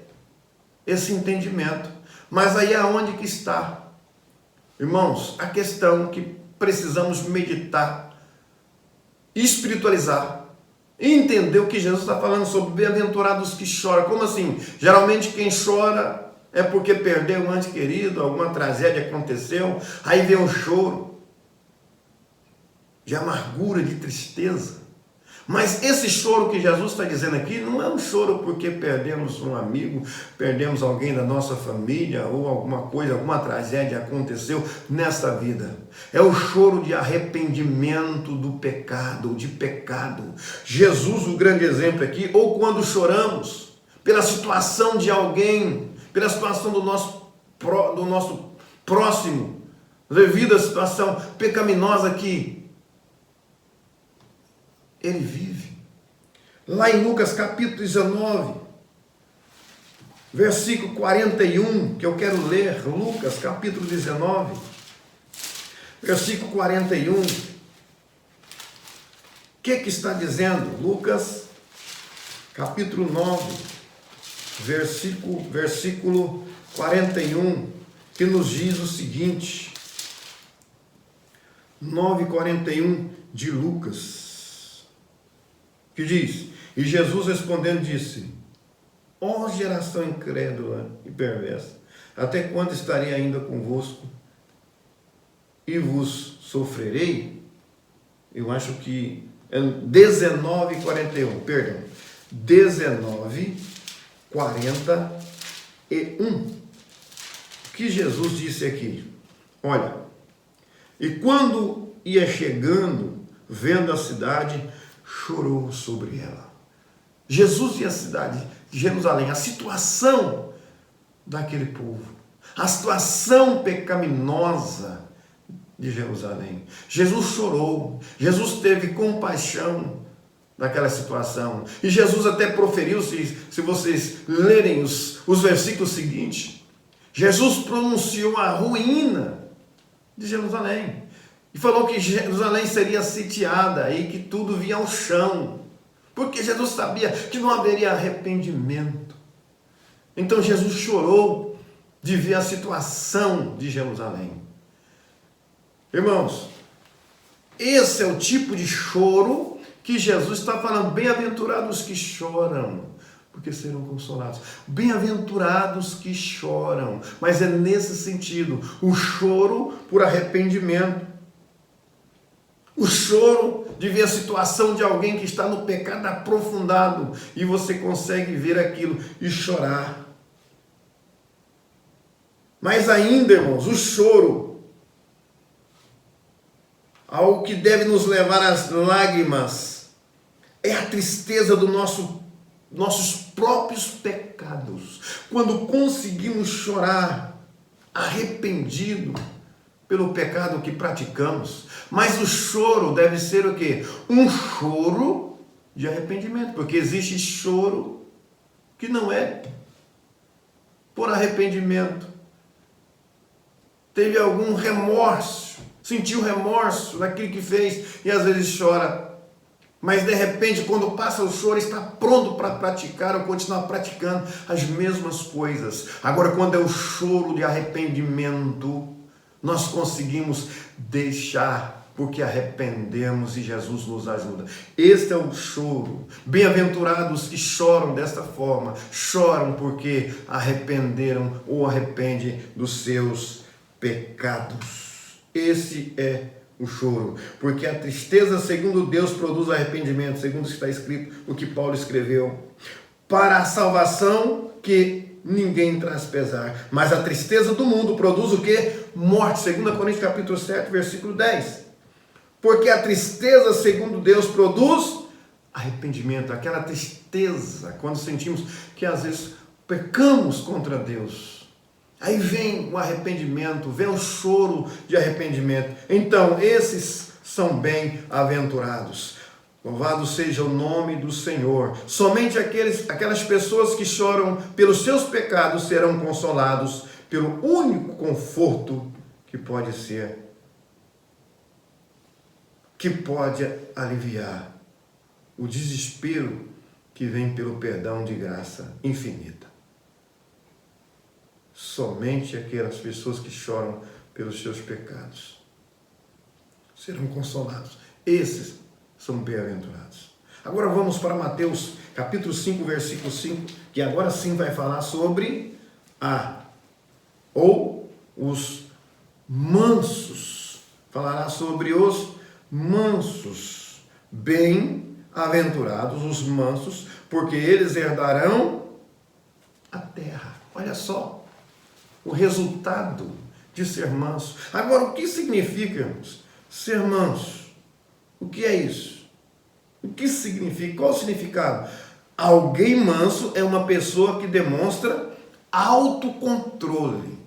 esse entendimento. Mas aí aonde que está? Irmãos, a questão que precisamos meditar, espiritualizar, e entender o que Jesus está falando sobre bem-aventurados que choram. Como assim? Geralmente quem chora é porque perdeu um ente querido, alguma tragédia aconteceu, aí vem um choro de amargura, de tristeza. Mas esse choro que Jesus está dizendo aqui não é um choro porque perdemos um amigo, perdemos alguém da nossa família ou alguma coisa, alguma tragédia aconteceu nessa vida. É o choro de arrependimento do pecado, de pecado. Jesus, o grande exemplo aqui, ou quando choramos pela situação de alguém, pela situação do nosso próximo, devido à situação pecaminosa que ele vive. Lá em Lucas capítulo 19, versículo 41, que eu quero ler, Lucas capítulo 19, versículo 41. O que está dizendo? Lucas capítulo 9, versículo 41, que nos diz o seguinte, 9:41 de Lucas, que diz: e Jesus respondendo disse: ó geração incrédula e perversa, até quando estarei ainda convosco e vos sofrerei? Eu acho que é 19:41, perdão, 19:41. O que Jesus disse aqui? Olha, e quando ia chegando, vendo a cidade, chorou sobre ela. Jesus e a cidade de Jerusalém, a situação daquele povo, a situação pecaminosa de Jerusalém. Jesus chorou, Jesus teve compaixão daquela situação. E Jesus até proferiu, se vocês lerem os versículos seguintes, Jesus pronunciou a ruína de Jerusalém. E falou que Jerusalém seria sitiada e que tudo vinha ao chão. Porque Jesus sabia que não haveria arrependimento. Então Jesus chorou de ver a situação de Jerusalém. Irmãos, esse é o tipo de choro que Jesus está falando. Bem-aventurados que choram, porque serão consolados. Bem-aventurados que choram. Mas é nesse sentido, o choro por arrependimento. O choro de ver a situação de alguém que está no pecado aprofundado e você consegue ver aquilo e chorar. Mas ainda, irmãos, o choro, algo que deve nos levar às lágrimas, é a tristeza dos nossos próprios pecados. Quando conseguimos chorar arrependido pelo pecado que praticamos. Mas o choro deve ser o quê? Um choro de arrependimento, porque existe choro que não é por arrependimento. Teve algum remorso, sentiu remorso daquilo que fez e às vezes chora. Mas de repente, quando passa o choro, está pronto para praticar ou continuar praticando as mesmas coisas. Agora, quando é o choro de arrependimento, nós conseguimos deixar, porque arrependemos e Jesus nos ajuda. Este é o choro. Bem-aventurados que choram desta forma, choram porque arrependeram ou arrependem dos seus pecados. Esse é o choro, porque a tristeza, segundo Deus, produz arrependimento, segundo está escrito o que Paulo escreveu, para a salvação que ninguém traz pesar, mas a tristeza do mundo produz o que? Morte, 2 Coríntios capítulo 7, versículo 10, porque a tristeza, segundo Deus, produz arrependimento, aquela tristeza, quando sentimos que às vezes pecamos contra Deus. Aí vem o arrependimento, vem o choro de arrependimento. Então, esses são bem-aventurados. Louvado seja o nome do Senhor. Somente aquelas pessoas que choram pelos seus pecados serão consolados pelo único conforto que pode ser, que pode aliviar o desespero que vem pelo perdão de graça infinita. Somente aquelas pessoas que choram pelos seus pecados serão consolados. Esses são bem-aventurados. Agora vamos para Mateus capítulo 5, versículo 5, que agora sim vai falar sobre os mansos. Falará sobre os mansos. Bem-aventurados os mansos, porque eles herdarão a terra. Olha só o resultado de ser manso. Agora, o que significa ser manso? O que é isso? O que significa? Qual o significado? Alguém manso é uma pessoa que demonstra autocontrole.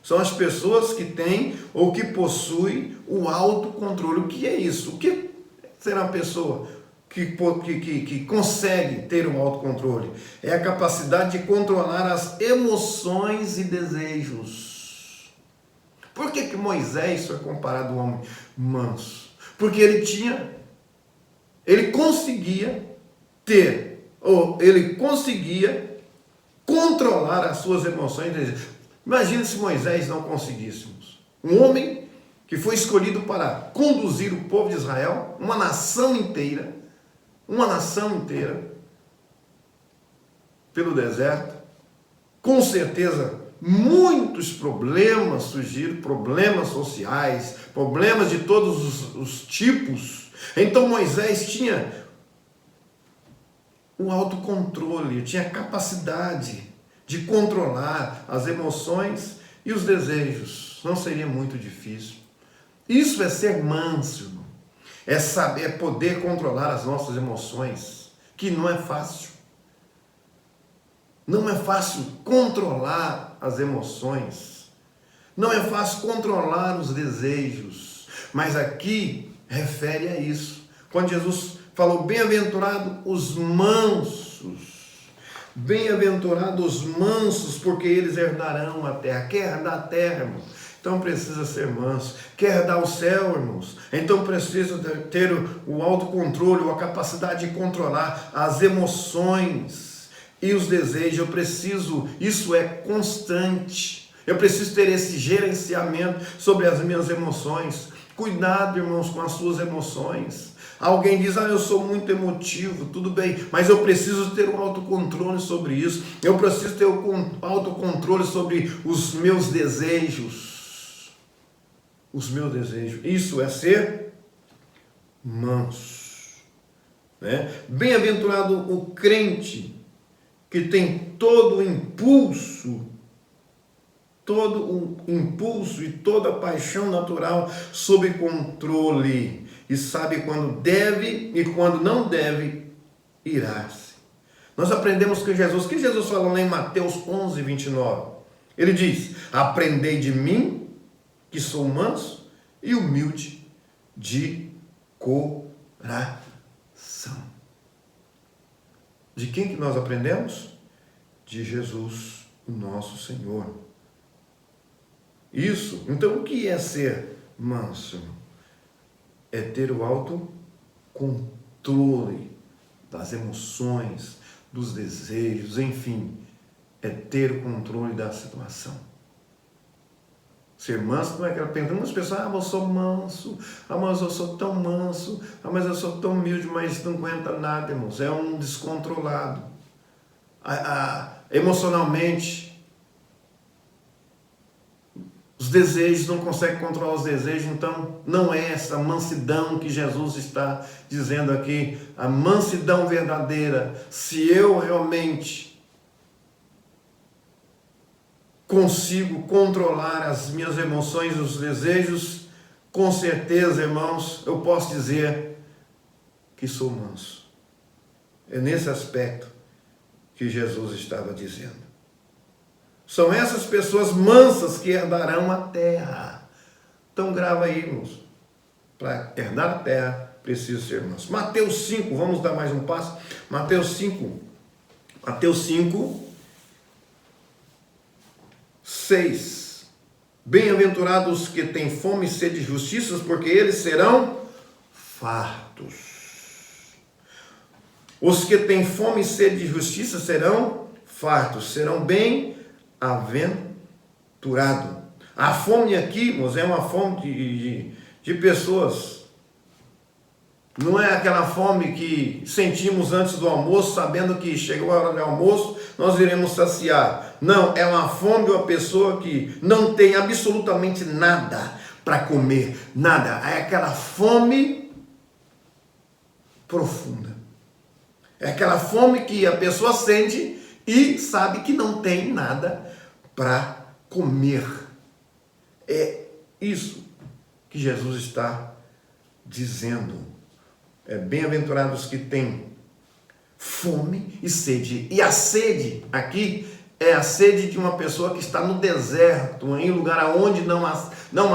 São as pessoas que têm ou que possuem o autocontrole. O que é isso? O que será uma pessoa que consegue ter um autocontrole? É a capacidade de controlar as emoções e desejos. Por que Moisés foi comparado a um homem manso? Porque ele conseguia controlar as suas emoções e desejos. Imagina se Moisés não conseguíssemos. Um homem que foi escolhido para conduzir o povo de Israel, uma nação inteira, pelo deserto. Com certeza, muitos problemas surgiram, problemas sociais, problemas de todos os tipos. Então Moisés tinha o autocontrole, tinha capacidade de controlar as emoções e os desejos. Não seria muito difícil. Isso é ser manso, irmão. É poder controlar as nossas emoções, que não é fácil. Não é fácil controlar as emoções. Não é fácil controlar os desejos. Mas aqui refere a isso. Quando Jesus falou, bem-aventurado os mansos. Bem-aventurados os mansos, porque eles herdarão a terra. Quer herdar a terra, irmão? Então precisa ser manso. Quer herdar o céu, irmãos? Então precisa ter o autocontrole, ou a capacidade de controlar as emoções e os desejos. Isso é constante. Eu preciso ter esse gerenciamento sobre as minhas emoções. Cuidado, irmãos, com as suas emoções. Alguém diz, eu sou muito emotivo, tudo bem, mas eu preciso ter um autocontrole sobre isso. Eu preciso ter um autocontrole sobre os meus desejos. Os meus desejos. Isso é ser manso. Né? Bem-aventurado o crente que tem todo o impulso e toda a paixão natural sob controle e sabe quando deve e quando não deve irar-se. Nós aprendemos com Jesus, o que Jesus falou lá em Mateus 11, 29? Ele diz, aprendei de mim, que sou manso e humilde de coração. De quem que nós aprendemos? De Jesus, o nosso Senhor. Isso. Então, o que é ser manso? É ter o autocontrole das emoções, dos desejos, enfim, é ter o controle da situação. Ser manso não é aquela pergunta, as pessoas, mas eu sou manso, mas eu sou tão manso, mas eu sou tão humilde, mas não aguenta nada, irmãos, é um descontrolado. Emocionalmente, os desejos, não consegue controlar os desejos, então não é essa mansidão que Jesus está dizendo aqui, a mansidão verdadeira. Se eu realmente consigo controlar as minhas emoções e os desejos, com certeza, irmãos, eu posso dizer que sou manso. É nesse aspecto que Jesus estava dizendo. São essas pessoas mansas que herdarão a terra. Então grava aí, irmãos. Para herdar a terra, preciso ser manso. Mateus 5, vamos dar mais um passo. Mateus 5, 6. Bem-aventurados que têm fome e sede de justiça, porque eles serão fartos. Os que têm fome e sede de justiça serão fartos, serão bem-aventurados. A fome aqui, irmãos, é uma fome de pessoas. Não é aquela fome que sentimos antes do almoço, sabendo que chegou a hora do almoço, nós iremos saciar. Não, é uma fome de uma pessoa que não tem absolutamente nada para comer, nada. É aquela fome profunda. É aquela fome que a pessoa sente e sabe que não tem nada para comer. É isso que Jesus está dizendo. Bem-aventurados que têm fome e sede. E a sede aqui é a sede de uma pessoa que está no deserto, em lugar onde não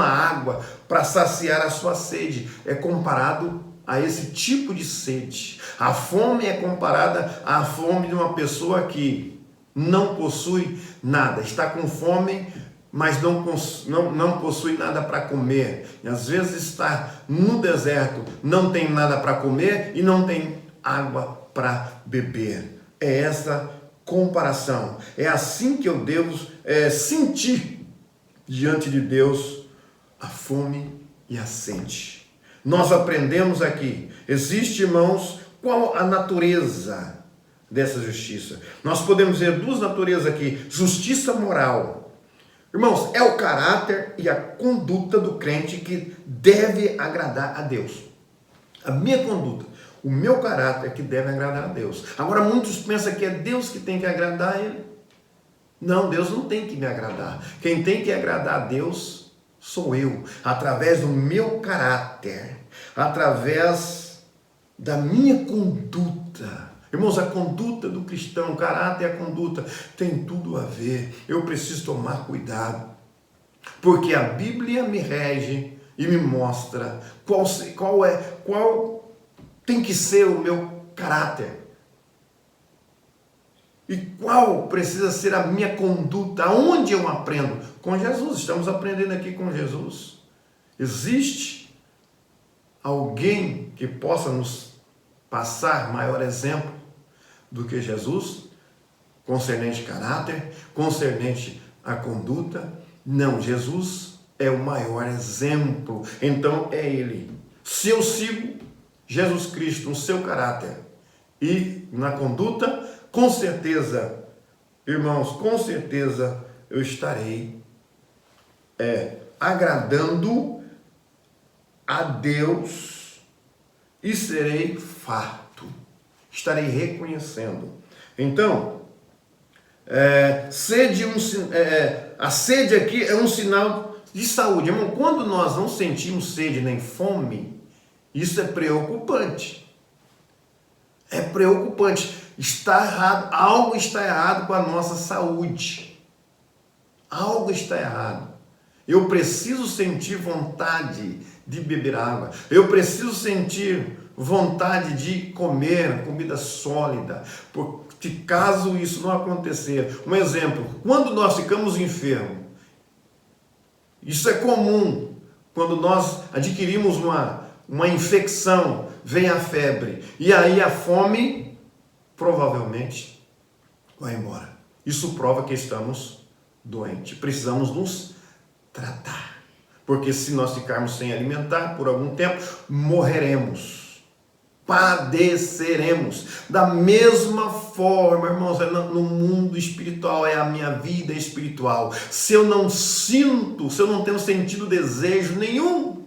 há água para saciar a sua sede. É comparado a esse tipo de sede. A fome é comparada à fome de uma pessoa que não possui nada, está com fome, mas não possui nada para comer. E às vezes está no deserto, não tem nada para comer e não tem água para beber. É essa comparação. É assim que eu devo sentir diante de Deus a fome e a sede. Nós aprendemos aqui, existe, irmãos, qual a natureza dessa justiça? Nós podemos ver duas naturezas aqui, justiça moral. Irmãos, é o caráter e a conduta do crente que deve agradar a Deus. A minha conduta, o meu caráter é que deve agradar a Deus. Agora, muitos pensam que é Deus que tem que agradar a ele. Não, Deus não tem que me agradar. Quem tem que agradar a Deus sou eu, através do meu caráter, através da minha conduta. Irmãos, a conduta do cristão, o caráter e a conduta tem tudo a ver. Eu preciso tomar cuidado, porque a Bíblia me rege e me mostra qual tem que ser o meu caráter. E qual precisa ser a minha conduta? Aonde eu aprendo? Com Jesus. Estamos aprendendo aqui com Jesus. Existe alguém que possa nos passar maior exemplo do que Jesus? Concernente caráter, concernente a conduta. Não, Jesus é o maior exemplo. Então é Ele. Se eu sigo Jesus Cristo no seu caráter e na conduta, com certeza, irmãos, com certeza eu estarei agradando a Deus e serei farto. Estarei reconhecendo. Então, a sede aqui é um sinal de saúde. Irmão, quando nós não sentimos sede nem fome, isso é preocupante. É preocupante. Está errado, algo está errado com a nossa saúde. Algo está errado. Eu preciso sentir vontade de beber água. Eu preciso sentir vontade de comer comida sólida. Porque caso isso não acontecer, um exemplo, quando nós ficamos enfermos, isso é comum, quando nós adquirimos uma infecção, vem a febre, e aí a fome provavelmente vai embora. Isso prova que estamos doentes, precisamos nos tratar, porque se nós ficarmos sem alimentar por algum tempo, morreremos. Padeceremos. Da mesma forma, irmãos, no mundo espiritual, é a minha vida espiritual. Se eu não tenho sentido desejo nenhum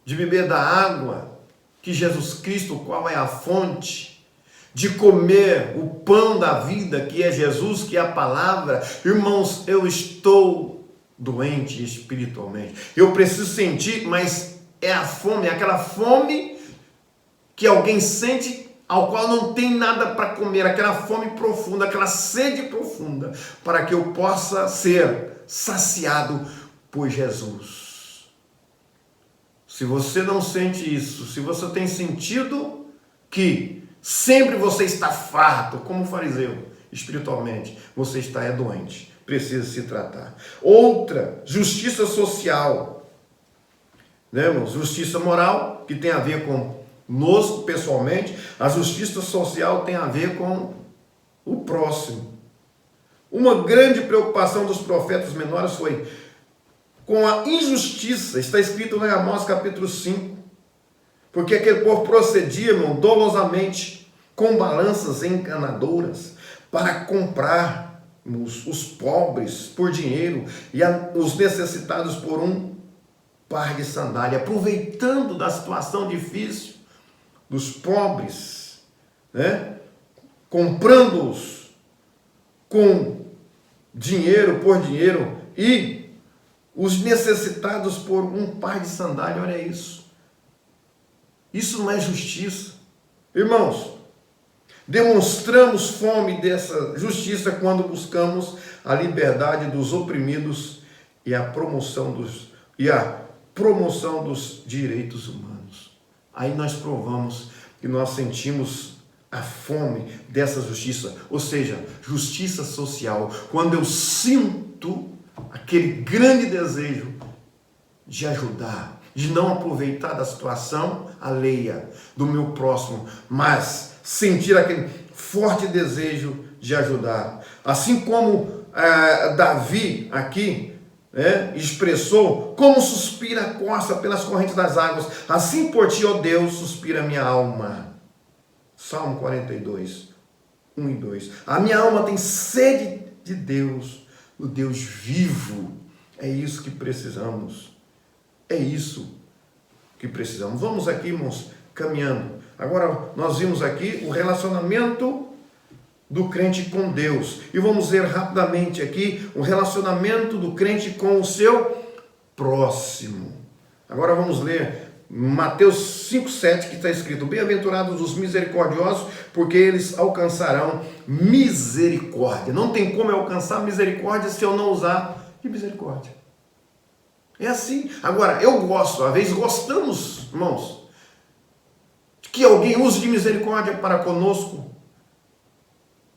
de beber da água que Jesus Cristo, qual é a fonte, de comer o pão da vida, que é Jesus, que é a palavra, irmãos, eu estou doente espiritualmente. Eu preciso sentir, mas é a fome, é aquela fome que alguém sente, ao qual não tem nada para comer, aquela fome profunda, aquela sede profunda, para que eu possa ser saciado por Jesus. Se você não sente isso, se você tem sentido que sempre você está farto, como fariseu, espiritualmente, você está doente, precisa se tratar. Outra, justiça social. Né, irmãos? Justiça moral, que tem a ver conosco pessoalmente. A justiça social tem a ver com o próximo. Uma grande preocupação dos profetas menores foi com a injustiça. Está escrito lá em Amós capítulo 5. Porque aquele povo procedia, irmão, dolosamente, com balanças enganadoras, para comprarmos os pobres por dinheiro e os necessitados por um par de sandália, aproveitando da situação difícil dos pobres, né? Comprando-os com dinheiro por dinheiro e os necessitados por um par de sandália. Olha isso. Isso não é justiça. Irmãos, demonstramos fome dessa justiça quando buscamos a liberdade dos oprimidos e a promoção dos direitos humanos. Aí nós provamos que nós sentimos a fome dessa justiça, ou seja, justiça social, quando eu sinto aquele grande desejo de ajudar, de não aproveitar da situação alheia do meu próximo, mas sentir aquele forte desejo de ajudar. Assim como Davi aqui expressou, como suspira a costa pelas correntes das águas, assim por ti, ó Deus, suspira a minha alma. Salmo 42, 1 e 2. A minha alma tem sede de Deus, o Deus vivo. É isso que precisamos. É isso que precisamos. Vamos aqui, irmãos, caminhando. Agora, nós vimos aqui o relacionamento do crente com Deus. E vamos ver rapidamente aqui o relacionamento do crente com o seu próximo. Agora vamos ler Mateus 5,7, que está escrito: bem-aventurados os misericordiosos, porque eles alcançarão misericórdia. Não tem como eu alcançar misericórdia se eu não usar de misericórdia. É assim. Agora, eu gosto, às vezes gostamos, irmãos, que alguém use de misericórdia para conosco,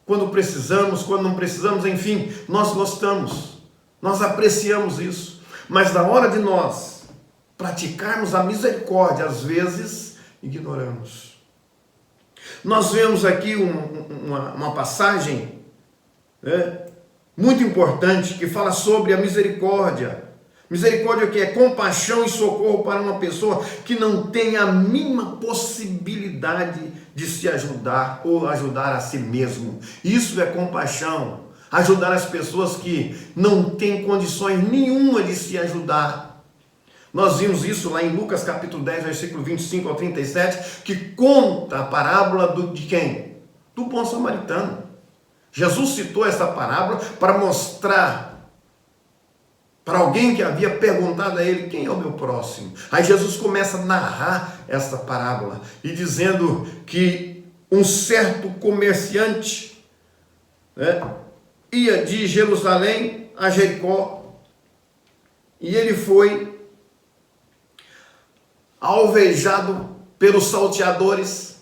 quando precisamos, quando não precisamos, enfim, nós gostamos, nós apreciamos isso. Mas na hora de nós praticarmos a misericórdia, às vezes ignoramos. Nós vemos aqui uma passagem, muito importante que fala sobre a misericórdia. Misericórdia que é compaixão e socorro para uma pessoa que não tem a mínima possibilidade de se ajudar ou ajudar a si mesmo. Isso é compaixão. Ajudar as pessoas que não têm condições nenhuma de se ajudar. Nós vimos isso lá em Lucas capítulo 10, versículo 25 ao 37, que conta a parábola de quem? Do bom samaritano. Jesus citou essa parábola para mostrar para alguém que havia perguntado a ele, quem é o meu próximo? Aí Jesus começa a narrar essa parábola e dizendo que um certo comerciante, né, ia de Jerusalém a Jericó e ele foi alvejado pelos salteadores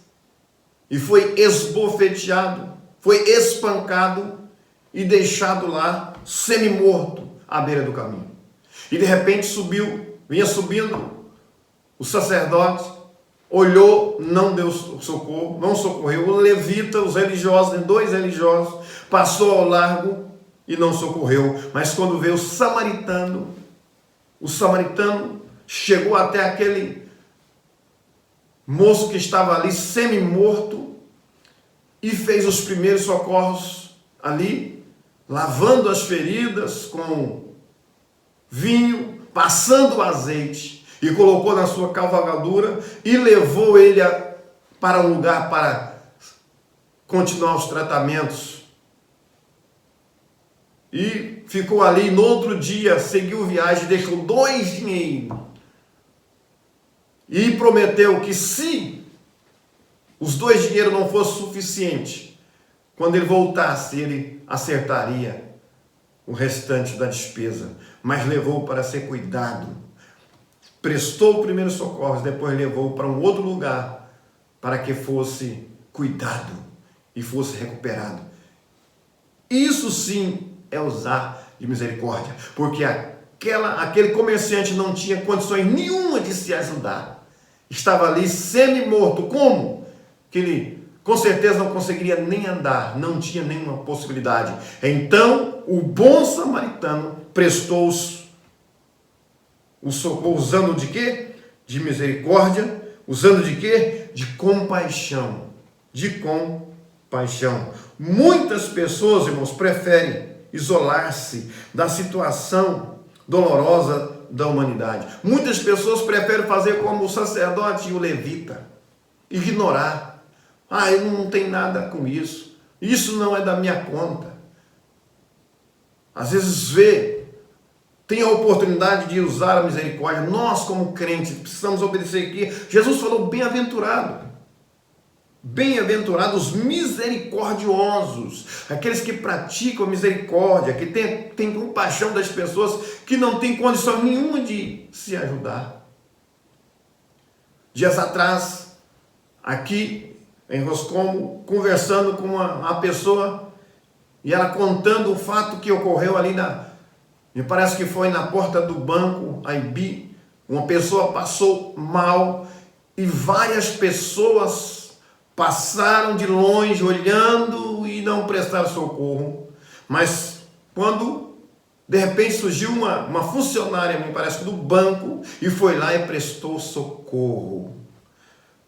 e foi esbofeteado, foi espancado e deixado lá semi-morto à beira do caminho. E de repente vinha subindo o sacerdote, olhou, não deu socorro, não socorreu. O levita, os religiosos, 2 religiosos, passou ao largo e não socorreu. Mas quando veio o samaritano chegou até aquele moço que estava ali semi-morto e fez os primeiros socorros ali, lavando as feridas com vinho, passando o azeite, e colocou na sua cavalgadura e levou ele para um lugar para continuar os tratamentos. E ficou ali. No outro dia, seguiu viagem, deixou 2 dinheiros. E prometeu que se os 2 dinheiros não fossem suficientes, quando ele voltasse, ele acertaria o restante da despesa. Mas levou para ser cuidado. Prestou o primeiro socorro, depois levou para um outro lugar para que fosse cuidado e fosse recuperado. Isso sim é usar de misericórdia, porque aquele comerciante não tinha condições nenhuma de se ajudar. Estava ali semi-morto. Como? Que ele com certeza não conseguiria nem andar, não tinha nenhuma possibilidade. Então, o bom samaritano prestou o socorro, usando de quê? De misericórdia, usando de quê? De compaixão. De compaixão. Muitas pessoas, irmãos, preferem isolar-se da situação dolorosa da humanidade. Muitas pessoas preferem fazer como o sacerdote e o levita, ignorar. Eu não tenho nada com isso. Isso não é da minha conta. Às vezes tem a oportunidade de usar a misericórdia. Nós, como crentes, precisamos obedecer aqui. Jesus falou bem-aventurado. Bem-aventurados os misericordiosos, aqueles que praticam a misericórdia, que têm compaixão das pessoas que não têm condição nenhuma de se ajudar. Dias atrás, aqui em Roscomo, conversando com uma pessoa, e ela contando o fato que ocorreu ali me parece que foi na porta do banco AIB, uma pessoa passou mal e várias pessoas passaram de longe olhando e não prestaram socorro. Mas quando de repente surgiu uma funcionária, me parece, do banco, e foi lá e prestou socorro.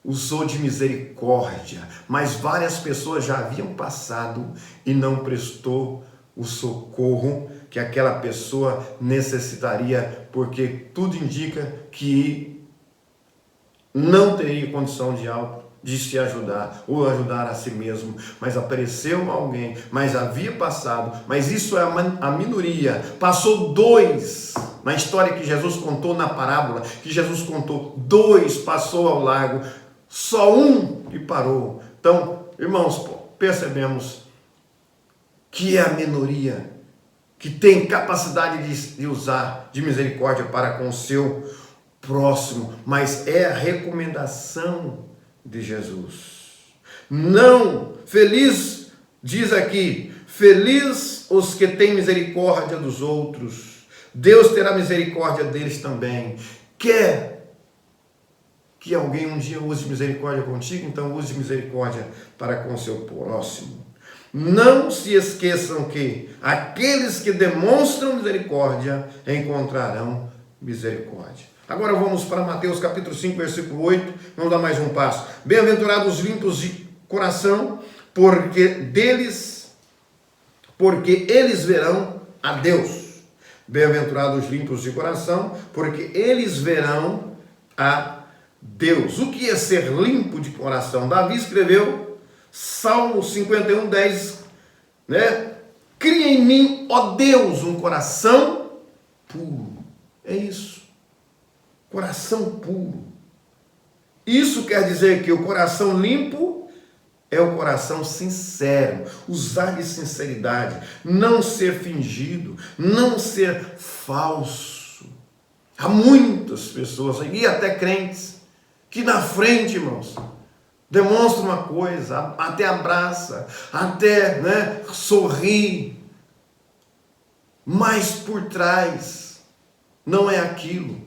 Usou de misericórdia, mas várias pessoas já haviam passado e não prestou o socorro que aquela pessoa necessitaria, porque tudo indica que não teria condição de se ajudar ou ajudar a si mesmo. Mas apareceu alguém, mas havia passado, mas isso é a minoria. Passou 2, na história que Jesus contou, na parábola que Jesus contou, 2 passou ao largo, só um que parou. Então, irmãos, percebemos que é a minoria que tem capacidade de usar de misericórdia para com o seu próximo, mas é a recomendação de Jesus. Não, feliz, diz aqui, feliz os que têm misericórdia dos outros, Deus terá misericórdia deles também. Quer que alguém um dia use misericórdia contigo? Então use misericórdia para com o seu próximo. Não se esqueçam que aqueles que demonstram misericórdia encontrarão misericórdia. Agora vamos para Mateus capítulo 5, versículo 8. Vamos dar mais um passo. Bem-aventurados os limpos de coração, porque eles verão a Deus. Bem-aventurados os limpos de coração, porque eles verão a Deus. O que é ser limpo de coração? Davi escreveu, Salmo 51, 10, né? Cria em mim, ó Deus, um coração puro. É isso. Coração puro. Isso quer dizer que o coração limpo é o coração sincero, usar de sinceridade, não ser fingido, não ser falso. Há muitas pessoas, e até crentes, que na frente, irmãos, demonstra uma coisa, até abraça, até, né, sorri, mas por trás não é aquilo,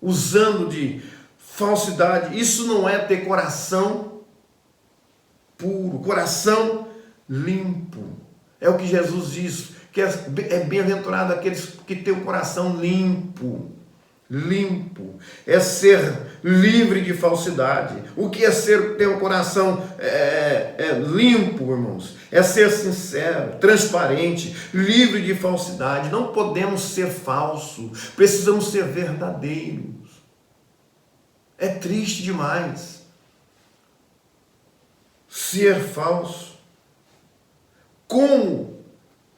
usando de falsidade. Isso não é ter coração puro, coração limpo. É o que Jesus diz, que é bem-aventurado aqueles que têm o coração limpo. Limpo é ser livre de falsidade. O que é ter um coração limpo, irmãos? É ser sincero, transparente, livre de falsidade. Não podemos ser falsos, precisamos ser verdadeiros. É triste demais ser falso. Como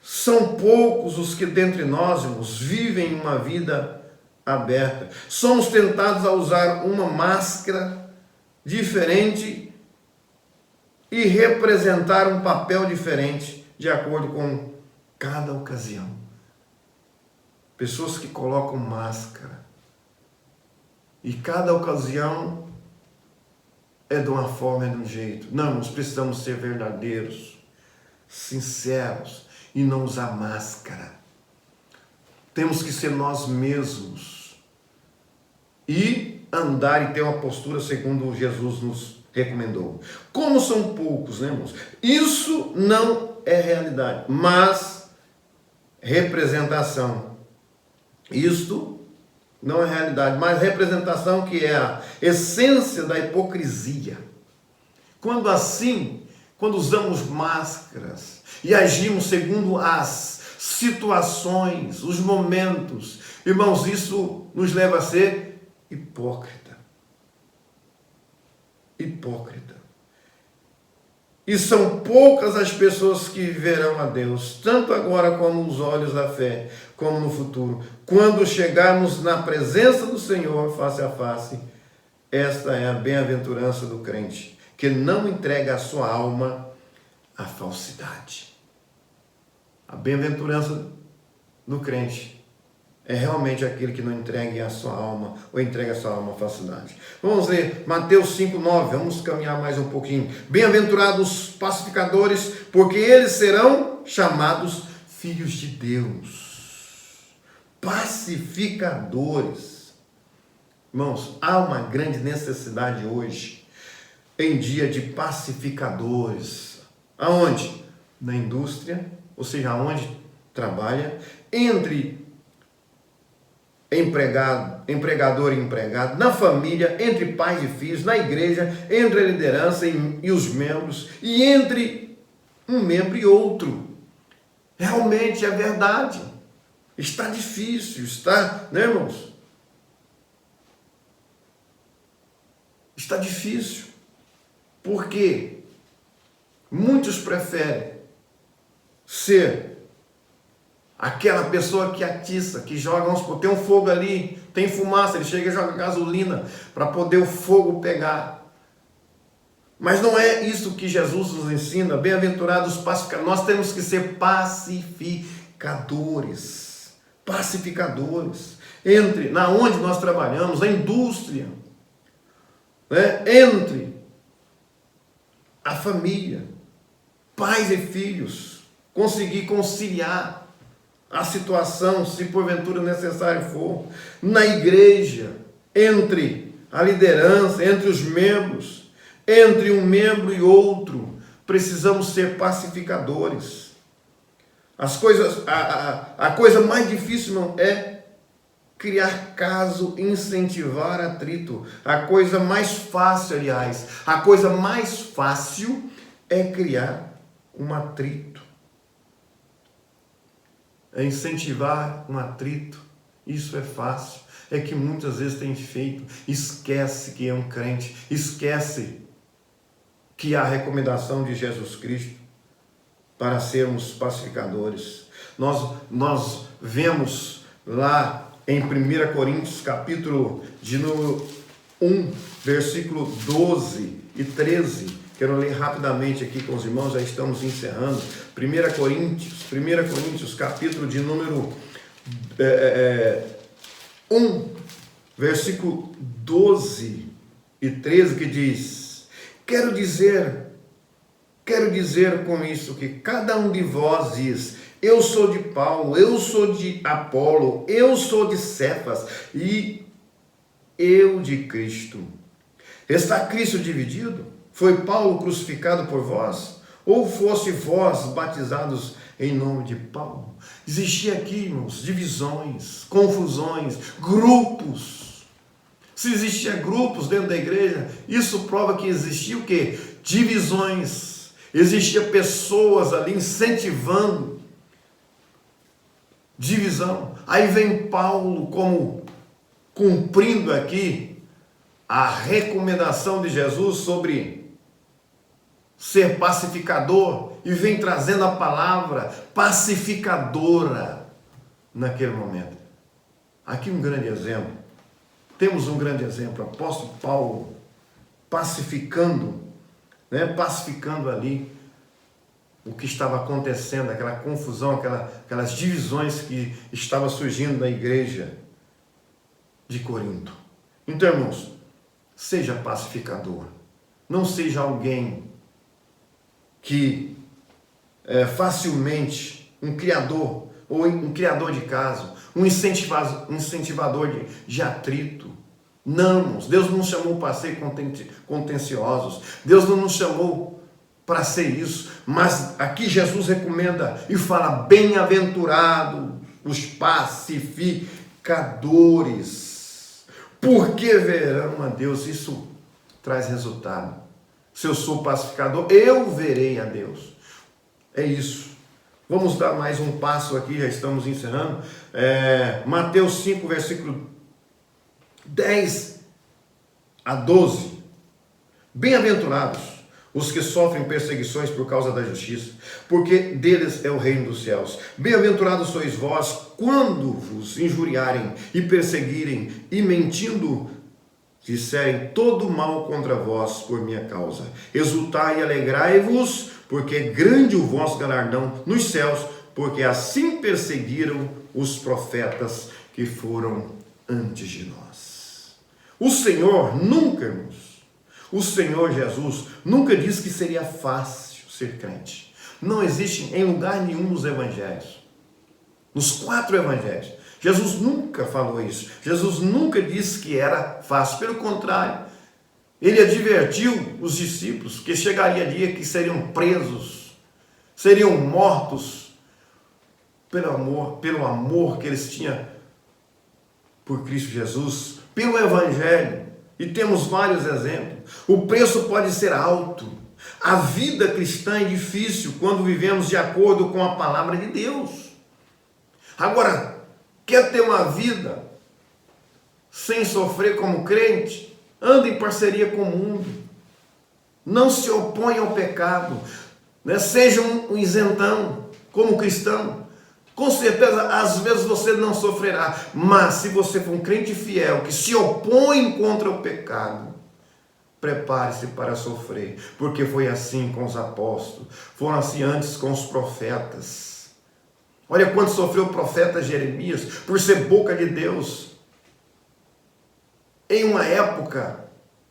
são poucos os que dentre nós, irmãos, vivem uma vida aberta. Somos tentados a usar uma máscara diferente e representar um papel diferente de acordo com cada ocasião. Pessoas que colocam máscara e cada ocasião é de uma forma, é de um jeito. Não, nós precisamos ser verdadeiros, sinceros e não usar máscara. Temos que ser nós mesmos e andar e ter uma postura segundo Jesus nos recomendou. Como são poucos, né, irmãos? Isso não é realidade, mas representação. Isto não é realidade, mas representação, que é a essência da hipocrisia. Quando usamos máscaras e agimos segundo as situações, os momentos, irmãos, isso nos leva a ser hipócrita. Hipócrita. E são poucas as pessoas que verão a Deus, tanto agora como nos olhos da fé, como no futuro. Quando chegarmos na presença do Senhor, face a face, esta é a bem-aventurança do crente, que não entrega a sua alma à falsidade. A bem-aventurança do crente é realmente aquele que não entrega a sua alma, ou entrega a sua alma à falsidade. Vamos ler Mateus 5:9, vamos caminhar mais um pouquinho. Bem-aventurados os pacificadores, porque eles serão chamados filhos de Deus. Pacificadores. Irmãos, há uma grande necessidade hoje, em dia, de pacificadores. Aonde? Na indústria, ou seja, aonde trabalha, entre empregador e empregado, na família, entre pais e filhos, na igreja, entre a liderança e os membros, e entre um membro e outro. Realmente é verdade. Está difícil, está, né, irmãos? Está difícil. Por quê? Muitos preferem ser aquela pessoa que atiça, que joga, vamos supor, tem um fogo ali, tem fumaça, ele chega e joga gasolina para poder o fogo pegar. Mas não é isso que Jesus nos ensina. Bem-aventurados os pacificadores. Nós temos que ser pacificadores. Pacificadores. Na onde nós trabalhamos, na indústria, né? Entre a família, pais e filhos, conseguir conciliar a situação, se porventura necessário for, na igreja, entre a liderança, entre os membros, entre um membro e outro, precisamos ser pacificadores. A coisa mais difícil não é criar caso, incentivar atrito. A coisa mais fácil, aliás, a coisa mais fácil é criar um atrito. É incentivar um atrito. Isso é fácil. É que muitas vezes tem feito. Esquece que é um crente. Esquece que há a recomendação de Jesus Cristo para sermos pacificadores. Nós vemos lá em 1 Coríntios, capítulo de número 1, versículo 12 e 13. Quero ler rapidamente aqui com os irmãos, já estamos encerrando. 1 Coríntios, capítulo de número 1, versículo 12 e 13, que diz: Quero dizer com isso que cada um de vós diz: eu sou de Paulo, eu sou de Apolo, eu sou de Cefas e eu de Cristo. Está Cristo dividido? Foi Paulo crucificado por vós? Ou fosse vós batizados em nome de Paulo? Existia aqui, irmãos, divisões, confusões, grupos. Se existia grupos dentro da igreja, isso prova que existia o quê? Divisões. Existia pessoas ali incentivando divisão. Aí vem Paulo como cumprindo aqui a recomendação de Jesus sobre ser pacificador e vem trazendo a palavra pacificadora naquele momento. Aqui um grande exemplo. Temos um grande exemplo, o apóstolo Paulo pacificando ali o que estava acontecendo, aquela confusão, aquelas divisões que estavam surgindo na igreja de Corinto. Então, irmãos, seja pacificador. Não seja alguém que facilmente, um criador, ou um criador de caso, um incentivador de atrito. Não, irmãos, Deus não nos chamou para ser contenciosos. Deus não nos chamou para ser isso. Mas aqui Jesus recomenda e fala: bem-aventurados os pacificadores, porque verão a Deus. Isso traz resultado. Se eu sou pacificador, eu verei a Deus. É isso. Vamos dar mais um passo aqui, já estamos encerrando. Mateus 5, versículo 10 a 12. Bem-aventurados os que sofrem perseguições por causa da justiça, porque deles é o reino dos céus. Bem-aventurados sois vós quando vos injuriarem e perseguirem e mentindo disserem todo mal contra vós por minha causa. Exultai e alegrai-vos, porque é grande o vosso galardão nos céus, porque assim perseguiram os profetas que foram antes de nós. O Senhor nunca, irmãos, o Senhor Jesus nunca disse que seria fácil ser crente. Não existe em lugar nenhum nos evangelhos, nos 4 evangelhos, Jesus nunca falou isso. Jesus nunca disse que era fácil. Pelo contrário, ele advertiu os discípulos que chegaria dia que seriam presos, seriam mortos pelo amor que eles tinham por Cristo Jesus, pelo Evangelho. E temos vários exemplos. O preço pode ser alto. A vida cristã é difícil quando vivemos de acordo com a palavra de Deus. Agora, quer ter uma vida sem sofrer como crente? Anda em parceria com o mundo. Não se oponha ao pecado. Seja um isentão como cristão. Com certeza, às vezes você não sofrerá. Mas se você for um crente fiel que se opõe contra o pecado, prepare-se para sofrer. Porque foi assim com os apóstolos. Foram assim antes com os profetas. Olha quanto sofreu o profeta Jeremias por ser boca de Deus. Em uma época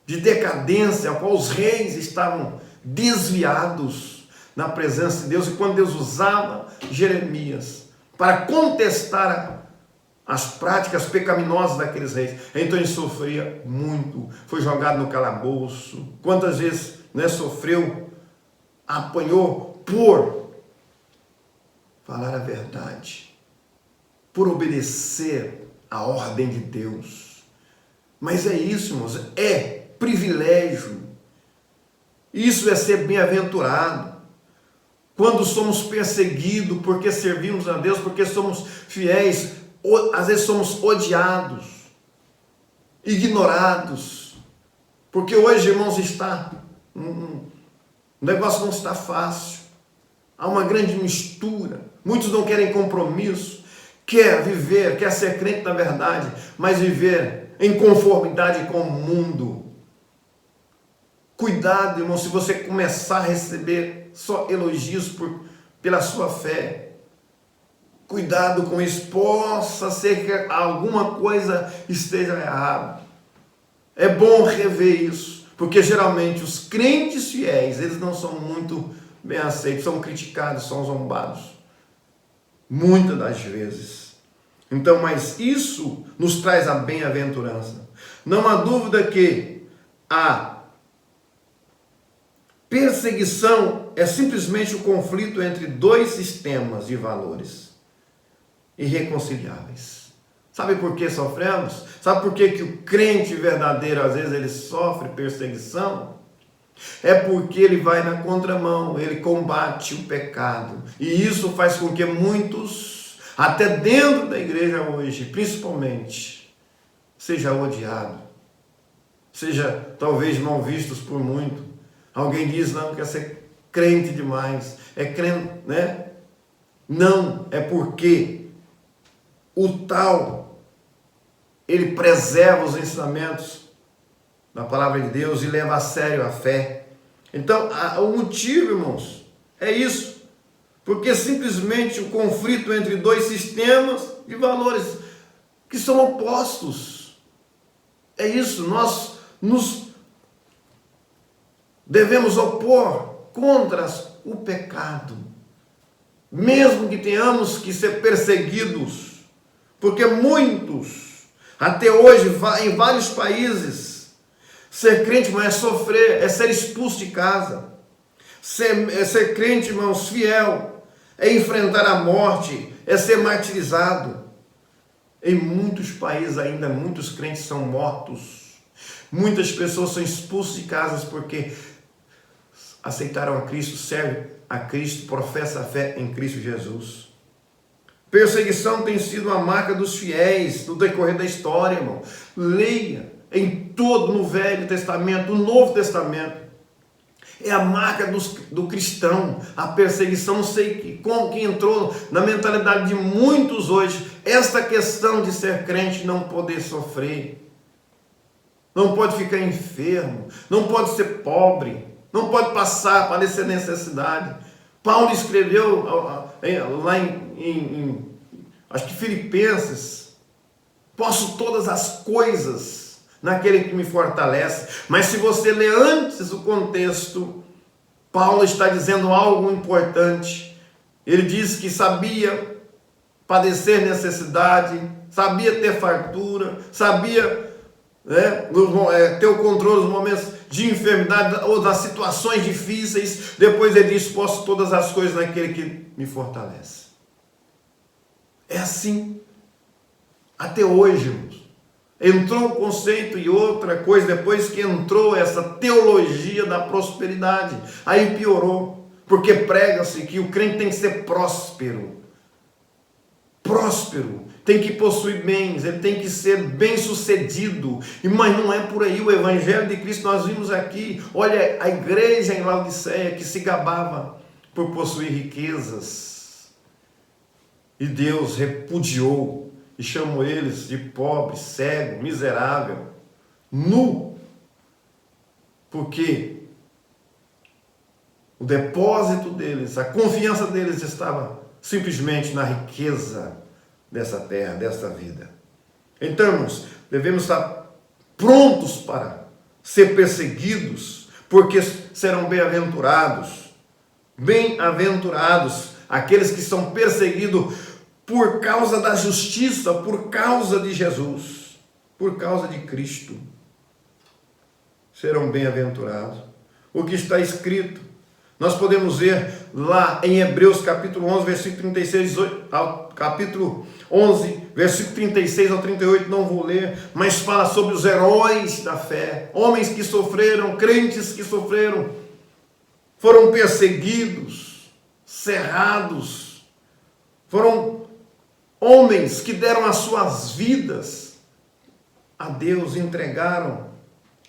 de decadência, a qual os reis estavam desviados na presença de Deus. E quando Deus usava Jeremias para contestar as práticas pecaminosas daqueles reis, então ele sofria muito. Foi jogado no calabouço. Quantas vezes sofreu apanhou por falar a verdade, por obedecer a ordem de Deus. Mas é isso, irmãos, é privilégio. Isso é ser bem-aventurado. Quando somos perseguidos porque servimos a Deus, porque somos fiéis, às vezes somos odiados, ignorados. Porque hoje, irmãos, o negócio não está fácil. Há uma grande mistura. Muitos não querem compromisso. Quer ser crente na verdade, mas viver em conformidade com o mundo. Cuidado, irmão, se você começar a receber só elogios pela sua fé. Cuidado com isso. Possa ser que alguma coisa esteja errada. É bom rever isso, porque geralmente os crentes fiéis, eles não são muito bem aceitos, são criticados, são zombados. Muitas das vezes. Então, mas isso nos traz a bem-aventurança. Não há dúvida que a perseguição é simplesmente o conflito entre dois sistemas de valores irreconciliáveis. Sabe por que sofremos? Sabe por que o crente verdadeiro, às vezes, ele sofre perseguição? É porque ele vai na contramão, ele combate o pecado. E isso faz com que muitos, até dentro da igreja hoje, principalmente, seja odiado, seja talvez mal vistos por muito. Alguém diz, não, quer ser crente demais, é crente, né? Não, é porque o tal, ele preserva os ensinamentos da palavra de Deus e leva a sério a fé. Então, o motivo, irmãos, é isso. Porque simplesmente o conflito entre dois sistemas de valores que são opostos. É isso, nós nos devemos opor contra o pecado, mesmo que tenhamos que ser perseguidos, porque muitos, até hoje, em vários países, ser crente, irmão, é sofrer, é ser expulso de casa. Ser crente, irmãos, fiel, é enfrentar a morte, é ser martirizado. Em muitos países ainda, muitos crentes são mortos. Muitas pessoas são expulsas de casas porque aceitaram a Cristo, servem a Cristo, professam a fé em Cristo Jesus. Perseguição tem sido a marca dos fiéis no decorrer da história, irmão. Leia no Velho Testamento, no Novo Testamento. É a marca do cristão, a perseguição. Não sei como que entrou na mentalidade de muitos hoje, esta questão de ser crente, não poder sofrer, não pode ficar enfermo, não pode ser pobre, não pode padecer necessidade. Paulo escreveu lá acho que Filipenses, posso todas as coisas naquele que me fortalece. Mas se você ler antes o contexto, Paulo está dizendo algo importante. Ele diz que sabia padecer necessidade, sabia ter fartura, sabia ter o controle dos momentos de enfermidade ou das situações difíceis. Depois ele diz, posso todas as coisas naquele que me fortalece. É assim até hoje, irmãos. Entrou um conceito e outra coisa, depois que entrou essa teologia da prosperidade, aí piorou, porque prega-se que o crente tem que ser próspero, tem que possuir bens, ele tem que ser bem-sucedido, mas não é por aí. O Evangelho de Cristo, nós vimos aqui, olha, a igreja em Laodiceia que se gabava por possuir riquezas, e Deus repudiou e chamou eles de pobre, cego, miserável, nu, porque o depósito deles, a confiança deles estava simplesmente na riqueza dessa terra, dessa vida. Então, irmãos, devemos estar prontos para ser perseguidos, porque serão bem-aventurados aqueles que são perseguidos por causa da justiça, por causa de Jesus, por causa de Cristo. Serão bem-aventurados. O que está escrito Nós podemos ver lá em Hebreus capítulo 11, versículo 36, capítulo 11, versículo 36 ao 38, não vou ler, mas fala sobre os heróis da fé, homens que sofreram, crentes que sofreram, foram perseguidos, cerrados, foram homens que deram as suas vidas a Deus, entregaram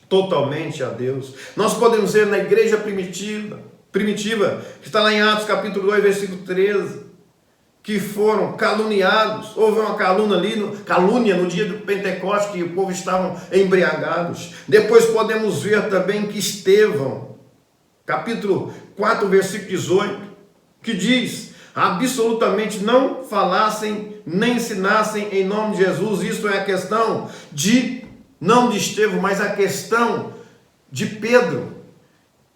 totalmente a Deus. Nós podemos ver na igreja primitiva, que está lá em Atos capítulo 2, versículo 13, que foram caluniados. Houve uma calúnia no dia do Pentecostes, que o povo estavam embriagados. Depois podemos ver também que Estevão, capítulo 4, versículo 18, que diz: absolutamente não falassem nem ensinassem em nome de Jesus. Isso é a questão não de Estevão, mas a questão de Pedro,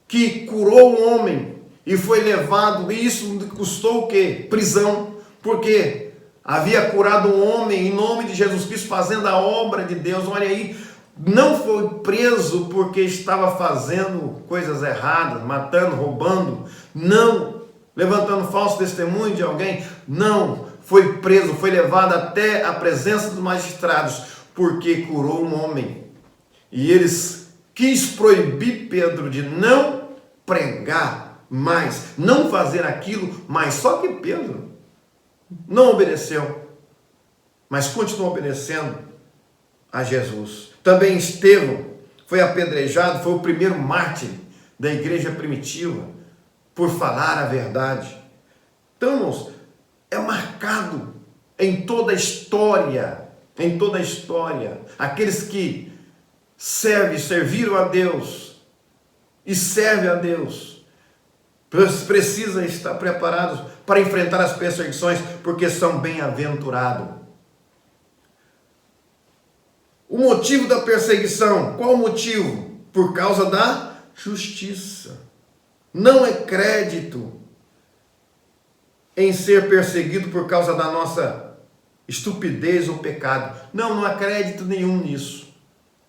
que curou um homem e foi levado, e isso custou o quê? Prisão, porque havia curado um homem em nome de Jesus Cristo, fazendo a obra de Deus. Olha aí, não foi preso porque estava fazendo coisas erradas, matando, roubando, não, levantando falso testemunho de alguém, não, foi preso, foi levado até a presença dos magistrados, porque curou um homem. E eles quis proibir Pedro de não pregar mais, não fazer aquilo, mas só que Pedro não obedeceu, mas continuou obedecendo a Jesus. Também Estevão foi apedrejado, foi o primeiro mártir da igreja primitiva, por falar a verdade. Então, irmãos, é marcado em toda a história, aqueles que serviram a Deus e servem a Deus, precisam estar preparados para enfrentar as perseguições, porque são bem-aventurados. O motivo da perseguição, qual o motivo? Por causa da justiça. Não é crédito em ser perseguido por causa da nossa estupidez ou pecado. Não há crédito nenhum nisso.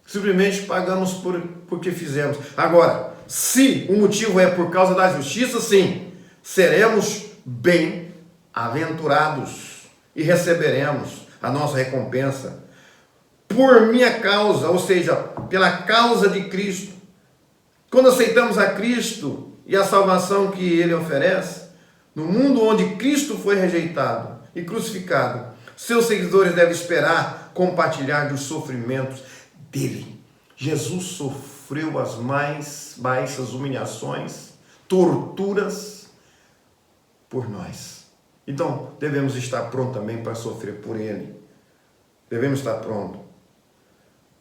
Simplesmente pagamos porque fizemos. Agora, se o motivo é por causa da justiça, sim, seremos bem-aventurados e receberemos a nossa recompensa. Por minha causa, ou seja, pela causa de Cristo. Quando aceitamos a Cristo e a salvação que Ele oferece, no mundo onde Cristo foi rejeitado e crucificado, seus seguidores devem esperar compartilhar dos sofrimentos dele. Jesus sofreu as mais baixas humilhações, torturas por nós. Então, devemos estar prontos também para sofrer por ele. Devemos estar prontos.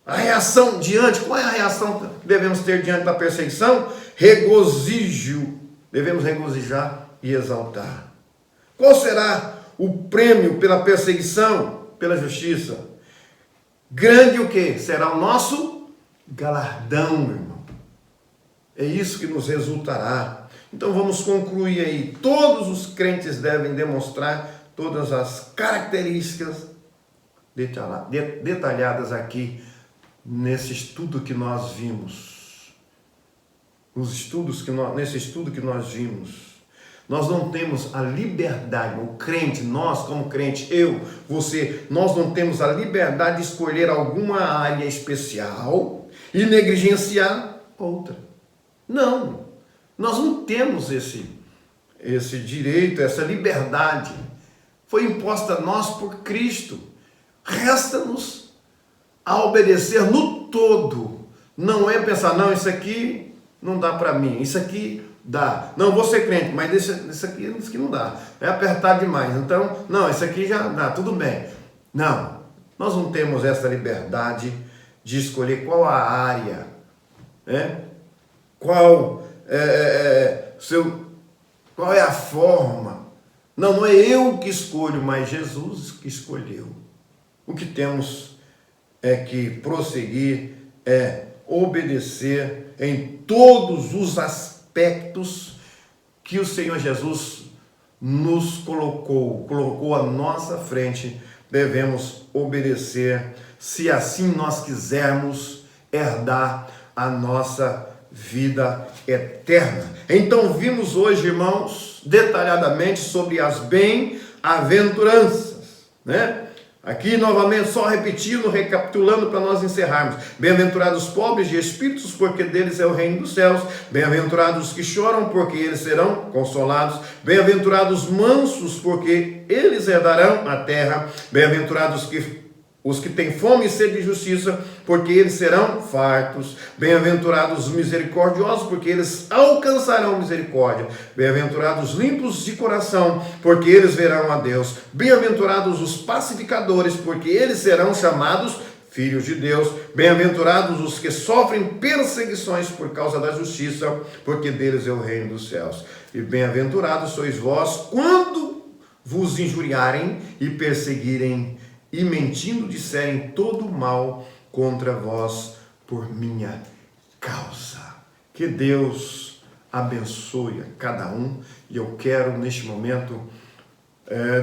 A reação qual é a reação que devemos ter diante da perseguição? Regozijo. Devemos regozijar e exaltar. Qual será o prêmio pela perseguição, pela justiça? Grande o que? Será o nosso galardão, meu irmão. É isso que nos resultará. Então vamos concluir aí. Todos os crentes devem demonstrar todas as características detalhadas aqui nesse estudo que nós vimos. Nesse estudo que nós vimos. Nós não temos a liberdade, o crente, nós como crente, eu, você, nós não temos a liberdade de escolher alguma área especial e negligenciar outra. Não, nós não temos esse direito, essa liberdade. Foi imposta a nós por Cristo. Resta-nos a obedecer no todo. Não é pensar, não, isso aqui não dá para mim, isso aqui dá. Não, vou ser crente, mas isso aqui não dá. É apertado demais. Então, não, isso aqui já dá, tudo bem. Não, nós não temos essa liberdade de escolher qual a área, né? Qual é a forma. Não é eu que escolho, mas Jesus que escolheu. O que temos é que prosseguir, obedecer em todos os aspectos que o Senhor Jesus nos colocou à nossa frente. Devemos obedecer, se assim nós quisermos herdar a nossa vida eterna. Então vimos hoje, irmãos, detalhadamente sobre as bem-aventuranças, né? Aqui novamente, só repetindo, recapitulando para nós encerrarmos. Bem-aventurados os pobres de espíritos, porque deles é o reino dos céus. Bem-aventurados os que choram, porque eles serão consolados. Bem-aventurados os mansos, porque eles herdarão a terra. Bem-aventurados os que têm fome e sede de justiça, porque eles serão fartos. Bem-aventurados os misericordiosos, porque eles alcançarão misericórdia. Bem-aventurados os limpos de coração, porque eles verão a Deus. Bem-aventurados os pacificadores, porque eles serão chamados filhos de Deus. Bem-aventurados os que sofrem perseguições por causa da justiça, porque deles é o reino dos céus. E bem-aventurados sois vós quando vos injuriarem e perseguirem e mentindo disserem todo mal contra vós por minha causa. Que Deus abençoe a cada um. E eu quero neste momento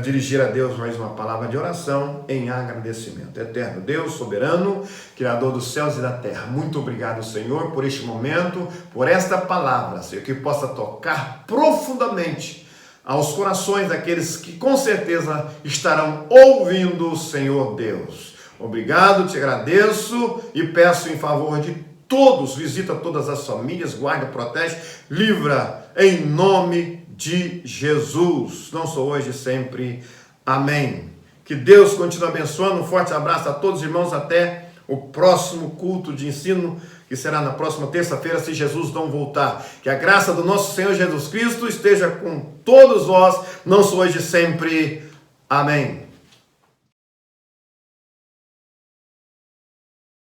dirigir a Deus mais uma palavra de oração em agradecimento. Eterno Deus, soberano, Criador dos céus e da terra, muito obrigado, Senhor, por este momento, por esta palavra, Senhor, que possa tocar profundamente aos corações daqueles que com certeza estarão ouvindo, Senhor Deus. Obrigado, te agradeço e peço em favor de todos, visita todas as famílias, guarda, protege, livra em nome de Jesus. Não sou hoje, sempre. Amém. Que Deus continue abençoando. Um forte abraço a todos os irmãos. Até o próximo culto de ensino, que será na próxima terça-feira, se Jesus não voltar. Que a graça do nosso Senhor Jesus Cristo esteja com todos vós. Não sou hoje, sempre. Amém.